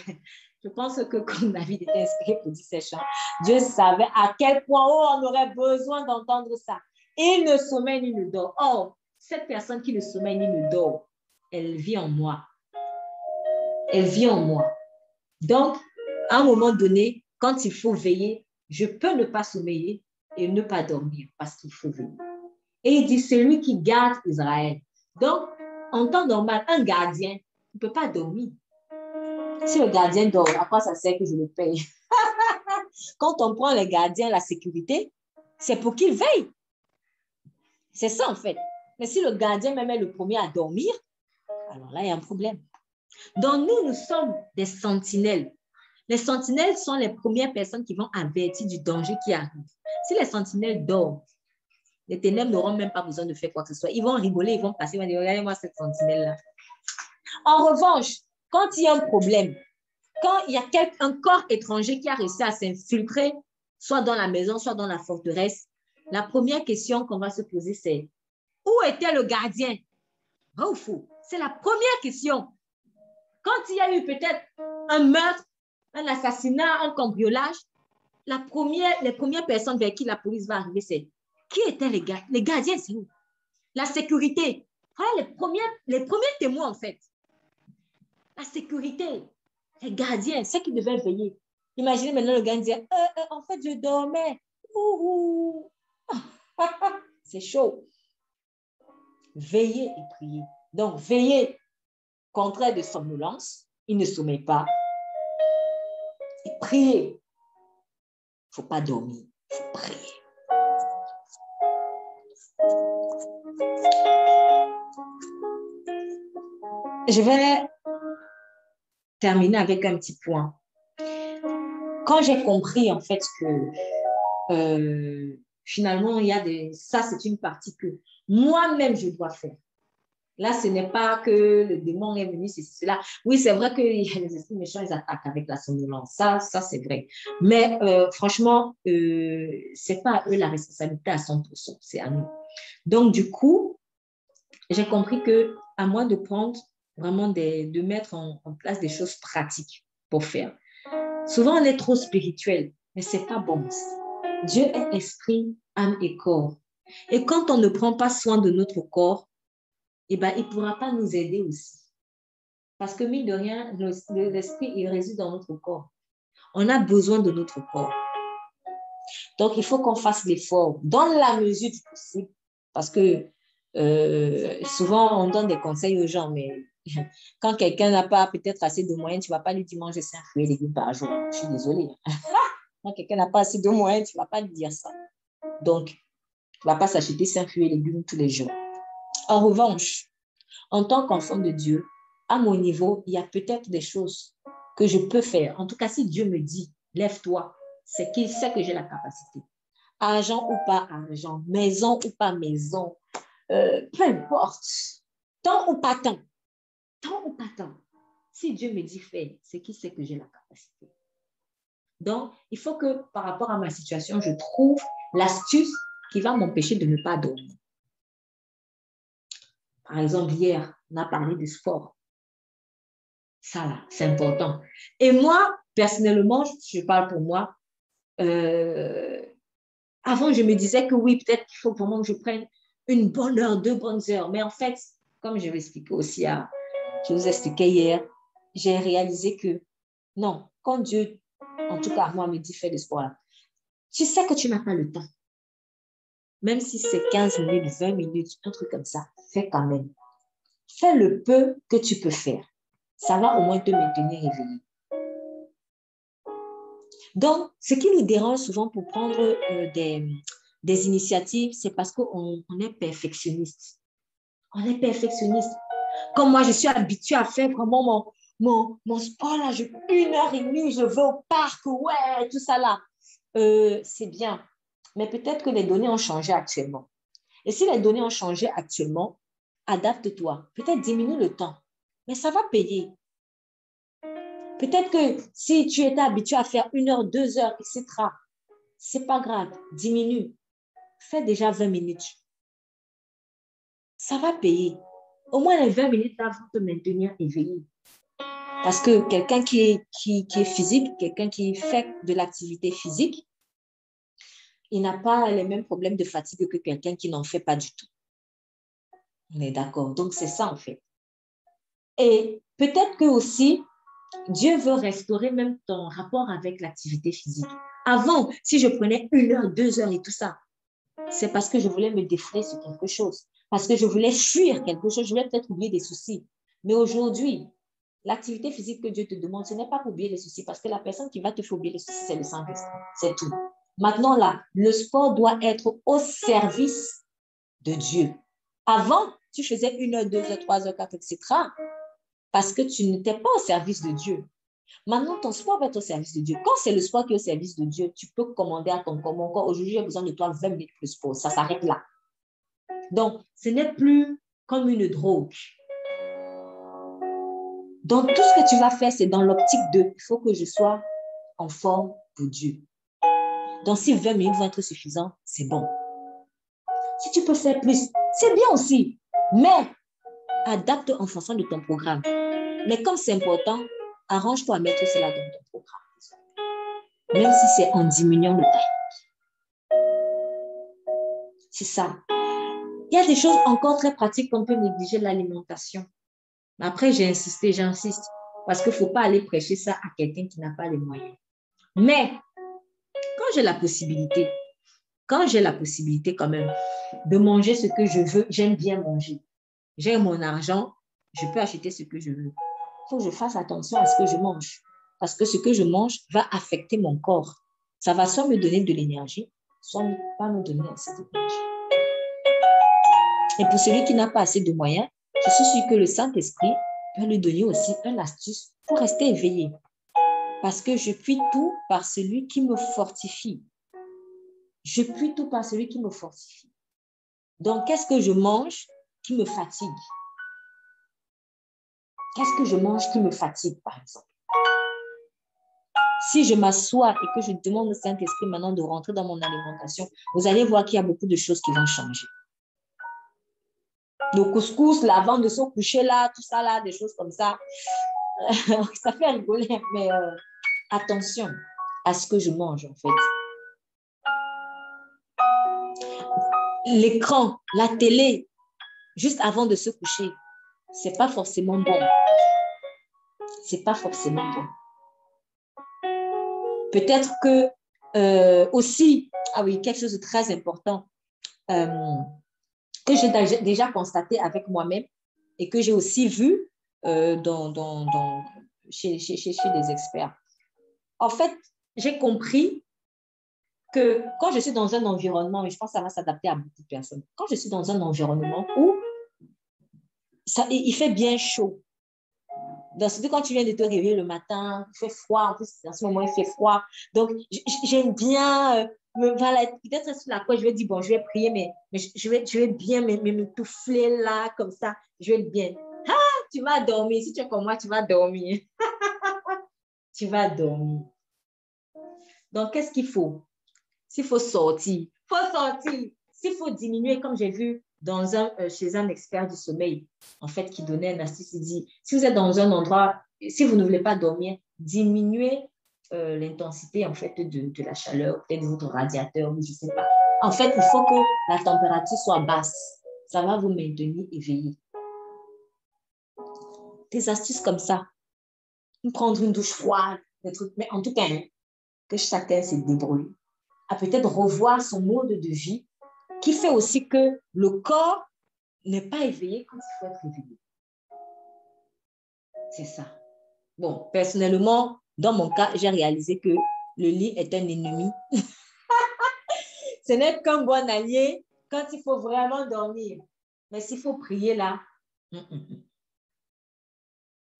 Je pense que quand David était inspiré pour dire ces chants, Dieu savait à quel point on aurait besoin d'entendre ça. Il ne sommeille ni ne dort. Or, cette personne qui ne sommeille ni ne dort, elle vit en moi. Elle vit en moi. Donc, à un moment donné, quand il faut veiller, je peux ne pas sommeiller et ne pas dormir parce qu'il faut veiller. Et il dit, c'est lui qui garde Israël. Donc, en temps normal, un gardien ne peut pas dormir. Si le gardien dort, à quoi ça sert que je le paye? Quand on prend les gardiens, la sécurité, c'est pour qu'ils veillent. C'est ça, en fait. Mais si le gardien même est le premier à dormir, alors là, il y a un problème. Donc, nous sommes des sentinelles. Les sentinelles sont les premières personnes qui vont avertir du danger qui arrive. Si les sentinelles dorment, les ténèbres n'auront même pas besoin de faire quoi que ce soit. Ils vont rigoler, ils vont passer, ils vont dire, regardez-moi cette sentinelle-là. En revanche, quand il y a un problème, quand il y a un corps étranger qui a réussi à s'infiltrer, soit dans la maison, soit dans la forteresse, la première question qu'on va se poser, c'est où était le gardien? Vrai ou faux? C'est la première question. Quand il y a eu peut-être un meurtre, un assassinat, un cambriolage, les premières personnes vers qui la police va arriver, c'est qui étaient les gardiens? Les gardiens, c'est où? La sécurité. Voilà les premiers témoins, en fait. La sécurité. Les gardiens, ceux qui devaient veiller. Imaginez maintenant le gardien, en fait, je dormais. Ouh. C'est chaud. Veillez et priez. Donc, veillez, contraire de somnolence, il ne sommeille pas. Et priez. Il ne faut pas dormir, il faut prier. Je vais terminer avec un petit point. Quand j'ai compris en fait que finalement, il y a ça c'est une partie que moi-même je dois faire. Là, ce n'est pas que le démon est venu, c'est cela. Oui, c'est vrai que les esprits méchants, ils attaquent avec la somnolence. Ça c'est vrai. Mais franchement, ce n'est pas à eux la responsabilité à 100%, c'est à nous. Donc, du coup, j'ai compris que à moi de prendre vraiment de mettre en place des choses pratiques pour faire. Souvent, on est trop spirituel, mais ce n'est pas bon. Dieu est esprit, âme et corps. Et quand on ne prend pas soin de notre corps, eh ben, il ne pourra pas nous aider aussi. Parce que, mine de rien, l'esprit, il réside dans notre corps. On a besoin de notre corps. Donc, il faut qu'on fasse l'effort dans la mesure du possible. Parce que souvent, on donne des conseils aux gens, mais quand quelqu'un n'a pas peut-être assez de moyens, tu ne vas pas lui dire manger 5 fruits et légumes par jour. Je suis désolée. Quand quelqu'un n'a pas assez de moyens, tu ne vas pas lui dire ça. Donc, tu ne vas pas s'acheter 5 fruits et légumes tous les jours. En revanche, en tant qu'enfant de Dieu, à mon niveau, il y a peut-être des choses que je peux faire. En tout cas, si Dieu me dit, lève-toi, c'est qu'il sait que j'ai la capacité. Argent ou pas argent, maison ou pas maison, peu importe, temps ou pas temps, temps ou pas temps. Si Dieu me dit fais, c'est qu'il sait que j'ai la capacité. Donc, il faut que par rapport à ma situation, je trouve l'astuce qui va m'empêcher de ne pas dormir. Par exemple, hier, on a parlé de sport. Ça, là, c'est important. Et moi, personnellement, je parle pour moi, avant, je me disais que oui, peut-être qu'il faut vraiment que je prenne une bonne heure, 2 bonnes heures. Mais en fait, comme je vais expliquer aussi, je vous expliquais hier, j'ai réalisé que non, quand Dieu, en tout cas, moi, me dit fais du sport, là, tu sais que tu n'as pas le temps. Même si c'est 15 minutes, 20 minutes, un truc comme ça, fais quand même. Fais le peu que tu peux faire. Ça va au moins te maintenir éveillé. Donc, ce qui nous dérange souvent pour prendre des initiatives, c'est parce qu'on est perfectionniste. On est perfectionniste. Comme moi, je suis habituée à faire vraiment mon sport, là, 1h30, je vais au parc, ouais, tout ça là. C'est bien. Mais peut-être que les données ont changé actuellement. Et si les données ont changé actuellement, adapte-toi. Peut-être diminue le temps. Mais ça va payer. Peut-être que si tu étais habitué à faire 1 heure, 2 heures, etc., c'est pas grave, diminue. Fais déjà 20 minutes. Ça va payer. Au moins les 20 minutes là vont te maintenir éveillé. Parce que quelqu'un qui est physique, quelqu'un qui fait de l'activité physique, il n'a pas les mêmes problèmes de fatigue que quelqu'un qui n'en fait pas du tout. On est d'accord. Donc, c'est ça en fait. Et peut-être que aussi, Dieu veut restaurer même ton rapport avec l'activité physique. Avant, si je prenais 1 heure, 2 heures et tout ça, c'est parce que je voulais me défouler sur quelque chose, parce que je voulais fuir quelque chose, je voulais peut-être oublier des soucis. Mais aujourd'hui, l'activité physique que Dieu te demande, ce n'est pas pour oublier les soucis, parce que la personne qui va te faire oublier les soucis, c'est le Saint-Esprit. C'est tout. Maintenant, là, le sport doit être au service de Dieu. Avant, tu faisais 1 heure, 2 heures, 3 heures, 4, etc., parce que tu n'étais pas au service de Dieu. Maintenant, ton sport va être au service de Dieu. Quand c'est le sport qui est au service de Dieu, tu peux commander à ton corps, mon corps, aujourd'hui, j'ai besoin de toi 20 minutes plus sport. Ça s'arrête là. Donc, ce n'est plus comme une drogue. Donc, tout ce que tu vas faire, c'est dans l'optique de, il faut que je sois en forme pour Dieu. Donc, si 20 minutes vont être suffisants, c'est bon. Si tu peux faire plus, c'est bien aussi. Mais, adapte en fonction de ton programme. Mais comme c'est important, arrange-toi à mettre cela dans ton programme. Même si c'est en diminuant le temps. C'est ça. Il y a des choses encore très pratiques qu'on peut négliger, l'alimentation. Après, j'insiste, parce qu'il ne faut pas aller prêcher ça à quelqu'un qui n'a pas les moyens. Mais, quand j'ai la possibilité, quand j'ai la possibilité quand même de manger ce que je veux, j'aime bien manger. J'ai mon argent, je peux acheter ce que je veux. Il faut que je fasse attention à ce que je mange. Parce que ce que je mange va affecter mon corps. Ça va soit me donner de l'énergie, soit ne pas me donner assez d'énergie. Et pour celui qui n'a pas assez de moyens, je suis sûre que le Saint-Esprit peut lui donner aussi une astuce pour rester éveillé. Parce que je puis tout par celui qui me fortifie. Je puis tout par celui qui me fortifie. Donc, qu'est-ce que je mange qui me fatigue? Qu'est-ce que je mange qui me fatigue, par exemple? Si je m'assois et que je demande au Saint-Esprit maintenant de rentrer dans mon alimentation, vous allez voir qu'il y a beaucoup de choses qui vont changer. Le couscous, l'avant de se coucher là, tout ça là, des choses comme ça, ça fait rigoler, mais attention à ce que je mange en fait. L'écran, la télé, juste avant de se coucher, c'est pas forcément bon. C'est pas forcément bon. Peut-être que aussi, ah oui, quelque chose de très important que j'ai déjà constaté avec moi-même et que j'ai aussi vu chez des experts. En fait, j'ai compris que quand je suis dans un environnement, et je pense que ça va s'adapter à beaucoup de personnes, quand je suis dans un environnement où il fait bien chaud, surtout quand tu viens de te réveiller le matin, il fait froid, en plus, en ce moment, il fait froid. Donc, j'aime bien peut-être sur la couette, je vais dire, bon, je vais prier, mais je vais bien m'étouffer là, comme ça, je vais bien. Ah, tu vas dormir. Si tu es comme moi, tu vas dormir. Tu vas dormir. Donc, qu'est-ce qu'il faut? S'il faut sortir, il faut sortir. S'il faut diminuer, comme j'ai vu chez un expert du sommeil, en fait, qui donnait une astuce, il dit, si vous êtes dans un endroit, si vous ne voulez pas dormir, diminuez l'intensité, en fait, de la chaleur, peut-être de votre radiateur, je ne sais pas. En fait, il faut que la température soit basse. Ça va vous maintenir éveillé. Des astuces comme ça. Prendre une douche froide, des trucs, mais en tout cas, que chacun se débrouille. À peut-être revoir son mode de vie qui fait aussi que le corps n'est pas éveillé quand il faut être éveillé. C'est ça. Bon, personnellement, dans mon cas, j'ai réalisé que le lit est un ennemi. Ce n'est qu'un bon allié quand il faut vraiment dormir. Mais s'il faut prier là, il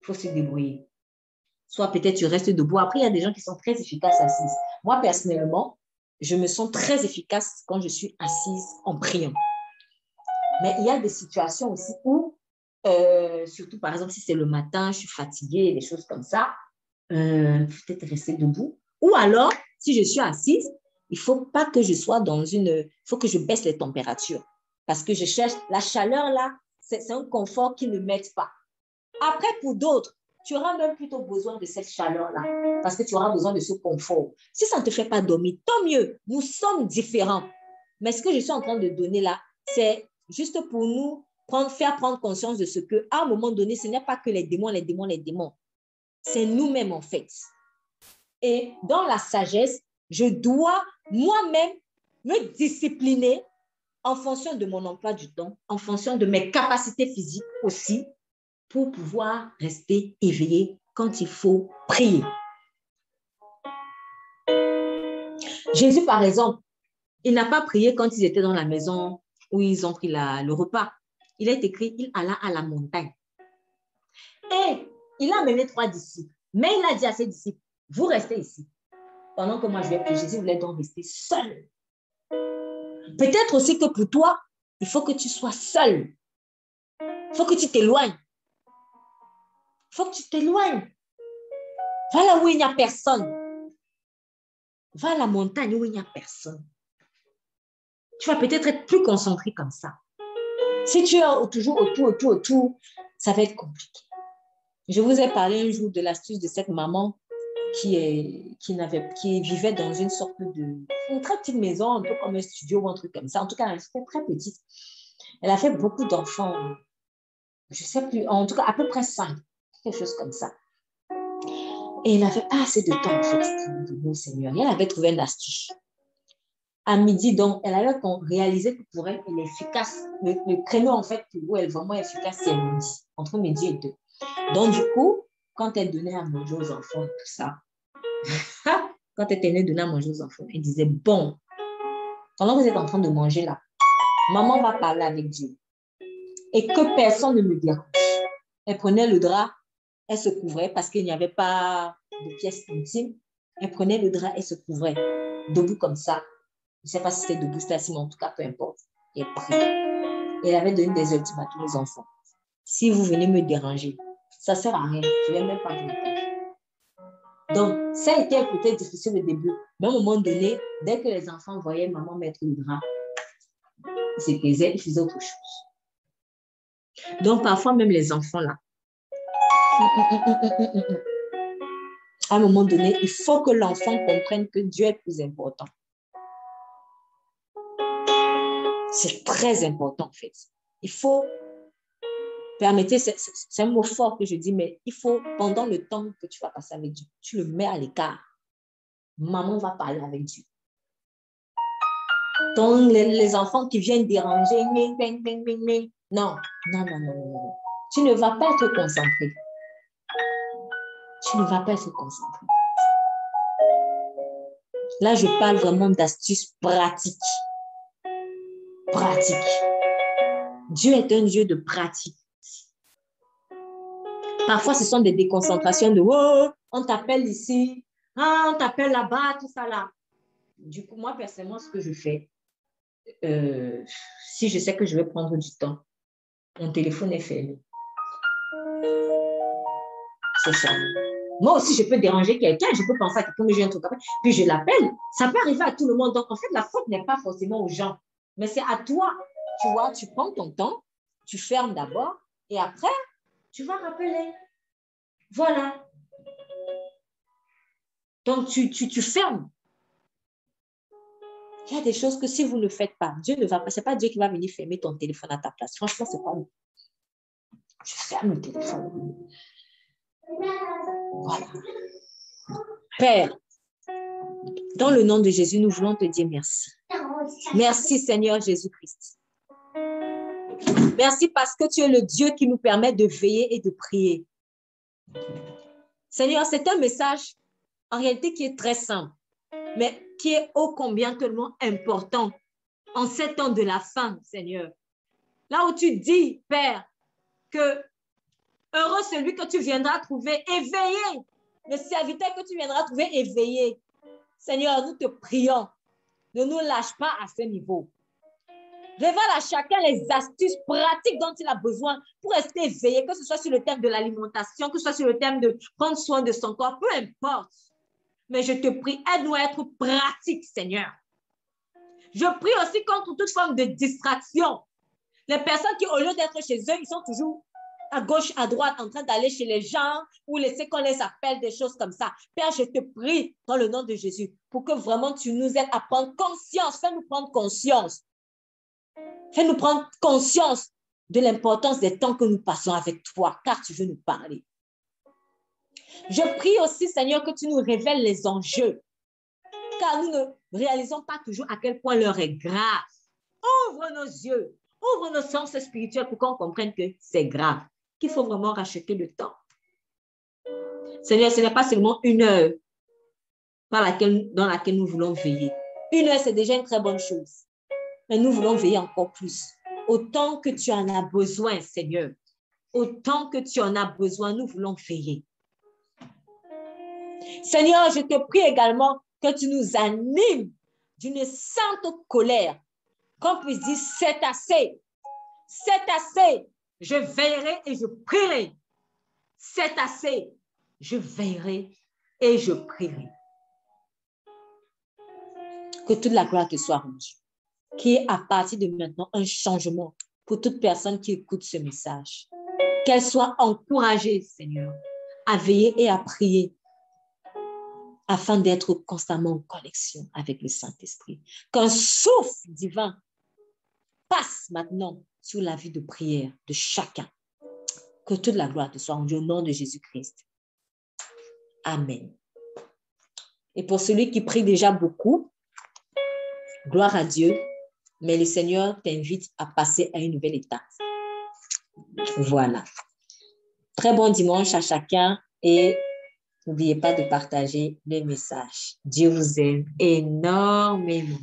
faut se débrouiller. Soit peut-être tu restes debout. Après, il y a des gens qui sont très efficaces assises. Moi, personnellement, je me sens très efficace quand je suis assise en priant. Mais il y a des situations aussi où, surtout par exemple, si c'est le matin, je suis fatiguée, des choses comme ça, peut-être rester debout. Ou alors, si je suis assise, il ne faut pas que je sois il faut que je baisse les températures. Parce que je cherche la chaleur là, c'est un confort qui ne m'aide pas. Après, pour d'autres, tu auras même plutôt besoin de cette chaleur-là parce que tu auras besoin de ce confort. Si ça ne te fait pas dormir, tant mieux. Nous sommes différents. Mais ce que je suis en train de donner là, c'est juste pour nous faire prendre conscience de ce qu'à un moment donné, ce n'est pas que les démons. C'est nous-mêmes en fait. Et dans la sagesse, je dois moi-même me discipliner en fonction de mon emploi du temps, en fonction de mes capacités physiques aussi, pour pouvoir rester éveillé quand il faut prier. Jésus, par exemple, il n'a pas prié quand ils étaient dans la maison où ils ont pris le repas. Il est écrit, il alla à la montagne. Et il a amené 3 disciples. Mais il a dit à ses disciples, vous restez ici. Pendant que moi je vais prier, Jésus voulait donc rester seul. Peut-être aussi que pour toi, il faut que tu sois seul. Il faut que tu t'éloignes. Il faut que tu t'éloignes. Va là où il n'y a personne. Va à la montagne où il n'y a personne. Tu vas peut-être être plus concentré comme ça. Si tu es toujours autour, ça va être compliqué. Je vous ai parlé un jour de l'astuce de cette maman qui vivait dans une sorte une très petite maison, un peu comme un studio ou un truc comme ça. En tout cas, elle était très petite. Elle a fait beaucoup d'enfants. Je ne sais plus, en tout cas, à peu près 5. Quelque chose comme ça. Et elle n'avait pas assez de temps, en fait, pour le Seigneur. Et elle avait trouvé une astuce. À midi, donc, elle avait réalisé que pour elle, il est efficace. Le créneau, en fait, où elle est vraiment efficace, c'est midi, entre midi et 2. Donc, du coup, quand elle donnait à manger aux enfants, tout ça, quand elle tenait à donner à manger aux enfants, elle disait, bon, pendant que vous êtes en train de manger là, maman va parler avec Dieu. Et que personne ne me dérange. Elle prenait le drap, elle se couvrait parce qu'il n'y avait pas de pièces intimes. Elle prenait le drap et se couvrait, debout comme ça. Je ne sais pas si c'était debout, c'était assis, mais en tout cas, peu importe. Et elle prie. Et elle avait donné des ultimatums aux enfants. Si vous venez me déranger, ça ne sert à rien. Je ne vais même pas vous répondre. Donc, ça a été peut-être difficile au début. Mais à un moment donné, dès que les enfants voyaient maman mettre le drap, ils se taisaient, ils faisaient autre chose. Donc, parfois, même les enfants là, à un moment donné, il faut que l'enfant comprenne que Dieu est plus important. C'est très important, en fait. Il faut, permettez, c'est un mot fort que je dis, mais il faut, pendant le temps que tu vas passer avec Dieu, tu le mets à l'écart. Maman va parler avec Dieu. Donc, les enfants qui viennent déranger, non. Tu ne vas pas être concentré. Tu ne vas pas être concentré. Là, je parle vraiment d'astuces pratiques. Dieu est un Dieu de pratique. Parfois, ce sont des déconcentrations de « Oh, on t'appelle ici, on t'appelle là-bas, tout ça là. » Du coup, moi, personnellement, ce que je fais, si je sais que je vais prendre du temps, mon téléphone est fermé. C'est fermé. Moi aussi, je peux déranger quelqu'un, je peux penser à quelqu'un, mais j'ai un truc après, puis je l'appelle. Ça peut arriver à tout le monde. Donc, en fait, la faute n'est pas forcément aux gens, mais c'est à toi. Tu vois, tu prends ton temps, tu fermes d'abord, et après, tu vas rappeler. Voilà. Donc, tu fermes. Il y a des choses que si vous ne faites pas, Dieu ne va pas, c'est pas Dieu qui va venir fermer ton téléphone à ta place. Franchement, c'est pas nous. Tu fermes le téléphone. Voilà. Père, dans le nom de Jésus, nous voulons te dire merci. Merci, Seigneur Jésus-Christ. Merci parce que tu es le Dieu qui nous permet de veiller et de prier. Seigneur, c'est un message en réalité qui est très simple, mais qui est ô combien tellement important en ces temps de la fin, Seigneur. Là où tu dis, Père, que heureux celui que tu viendras trouver éveillé, le serviteur que tu viendras trouver éveillé. Seigneur, nous te prions, ne nous lâche pas à ce niveau. Révèle à chacun les astuces pratiques dont il a besoin pour rester éveillé, que ce soit sur le thème de l'alimentation, que ce soit sur le thème de prendre soin de son corps, peu importe. Mais je te prie, aide-nous à être pratiques, Seigneur. Je prie aussi contre toute forme de distraction. Les personnes qui, au lieu d'être chez eux, ils sont toujours à gauche, à droite, en train d'aller chez les gens ou laisser qu'on les appelle, des choses comme ça. Père, je te prie dans le nom de Jésus pour que vraiment tu nous aides à prendre conscience, fais-nous prendre conscience. Fais-nous prendre conscience de l'importance des temps que nous passons avec toi, car tu veux nous parler. Je prie aussi, Seigneur, que tu nous révèles les enjeux, car nous ne réalisons pas toujours à quel point l'heure est grave. Ouvre nos yeux, ouvre nos sens spirituels pour qu'on comprenne que c'est grave, qu'il faut vraiment racheter le temps. Seigneur, ce n'est pas seulement une heure dans laquelle nous voulons veiller. Une heure, c'est déjà une très bonne chose. Mais nous voulons veiller encore plus. Autant que tu en as besoin, Seigneur, autant que tu en as besoin, nous voulons veiller. Seigneur, je te prie également que tu nous animes d'une sainte colère, qu'on puisse dire, c'est assez, je veillerai et je prierai. C'est assez, je veillerai et je prierai. Que toute la gloire te soit rendue. Qu'il y ait à partir de maintenant un changement pour toute personne qui écoute ce message. Qu'elle soit encouragée, Seigneur, à veiller et à prier afin d'être constamment en connexion avec le Saint-Esprit. Qu'un souffle divin passe maintenant sur la vie de prière de chacun. Que toute la gloire te soit rendue au nom de Jésus-Christ. Amen. Et pour celui qui prie déjà beaucoup, Gloire à Dieu, mais le Seigneur t'invite à passer à une nouvelle étape. Voilà. Très bon dimanche à chacun et n'oubliez pas de partager les messages. Dieu vous aime énormément.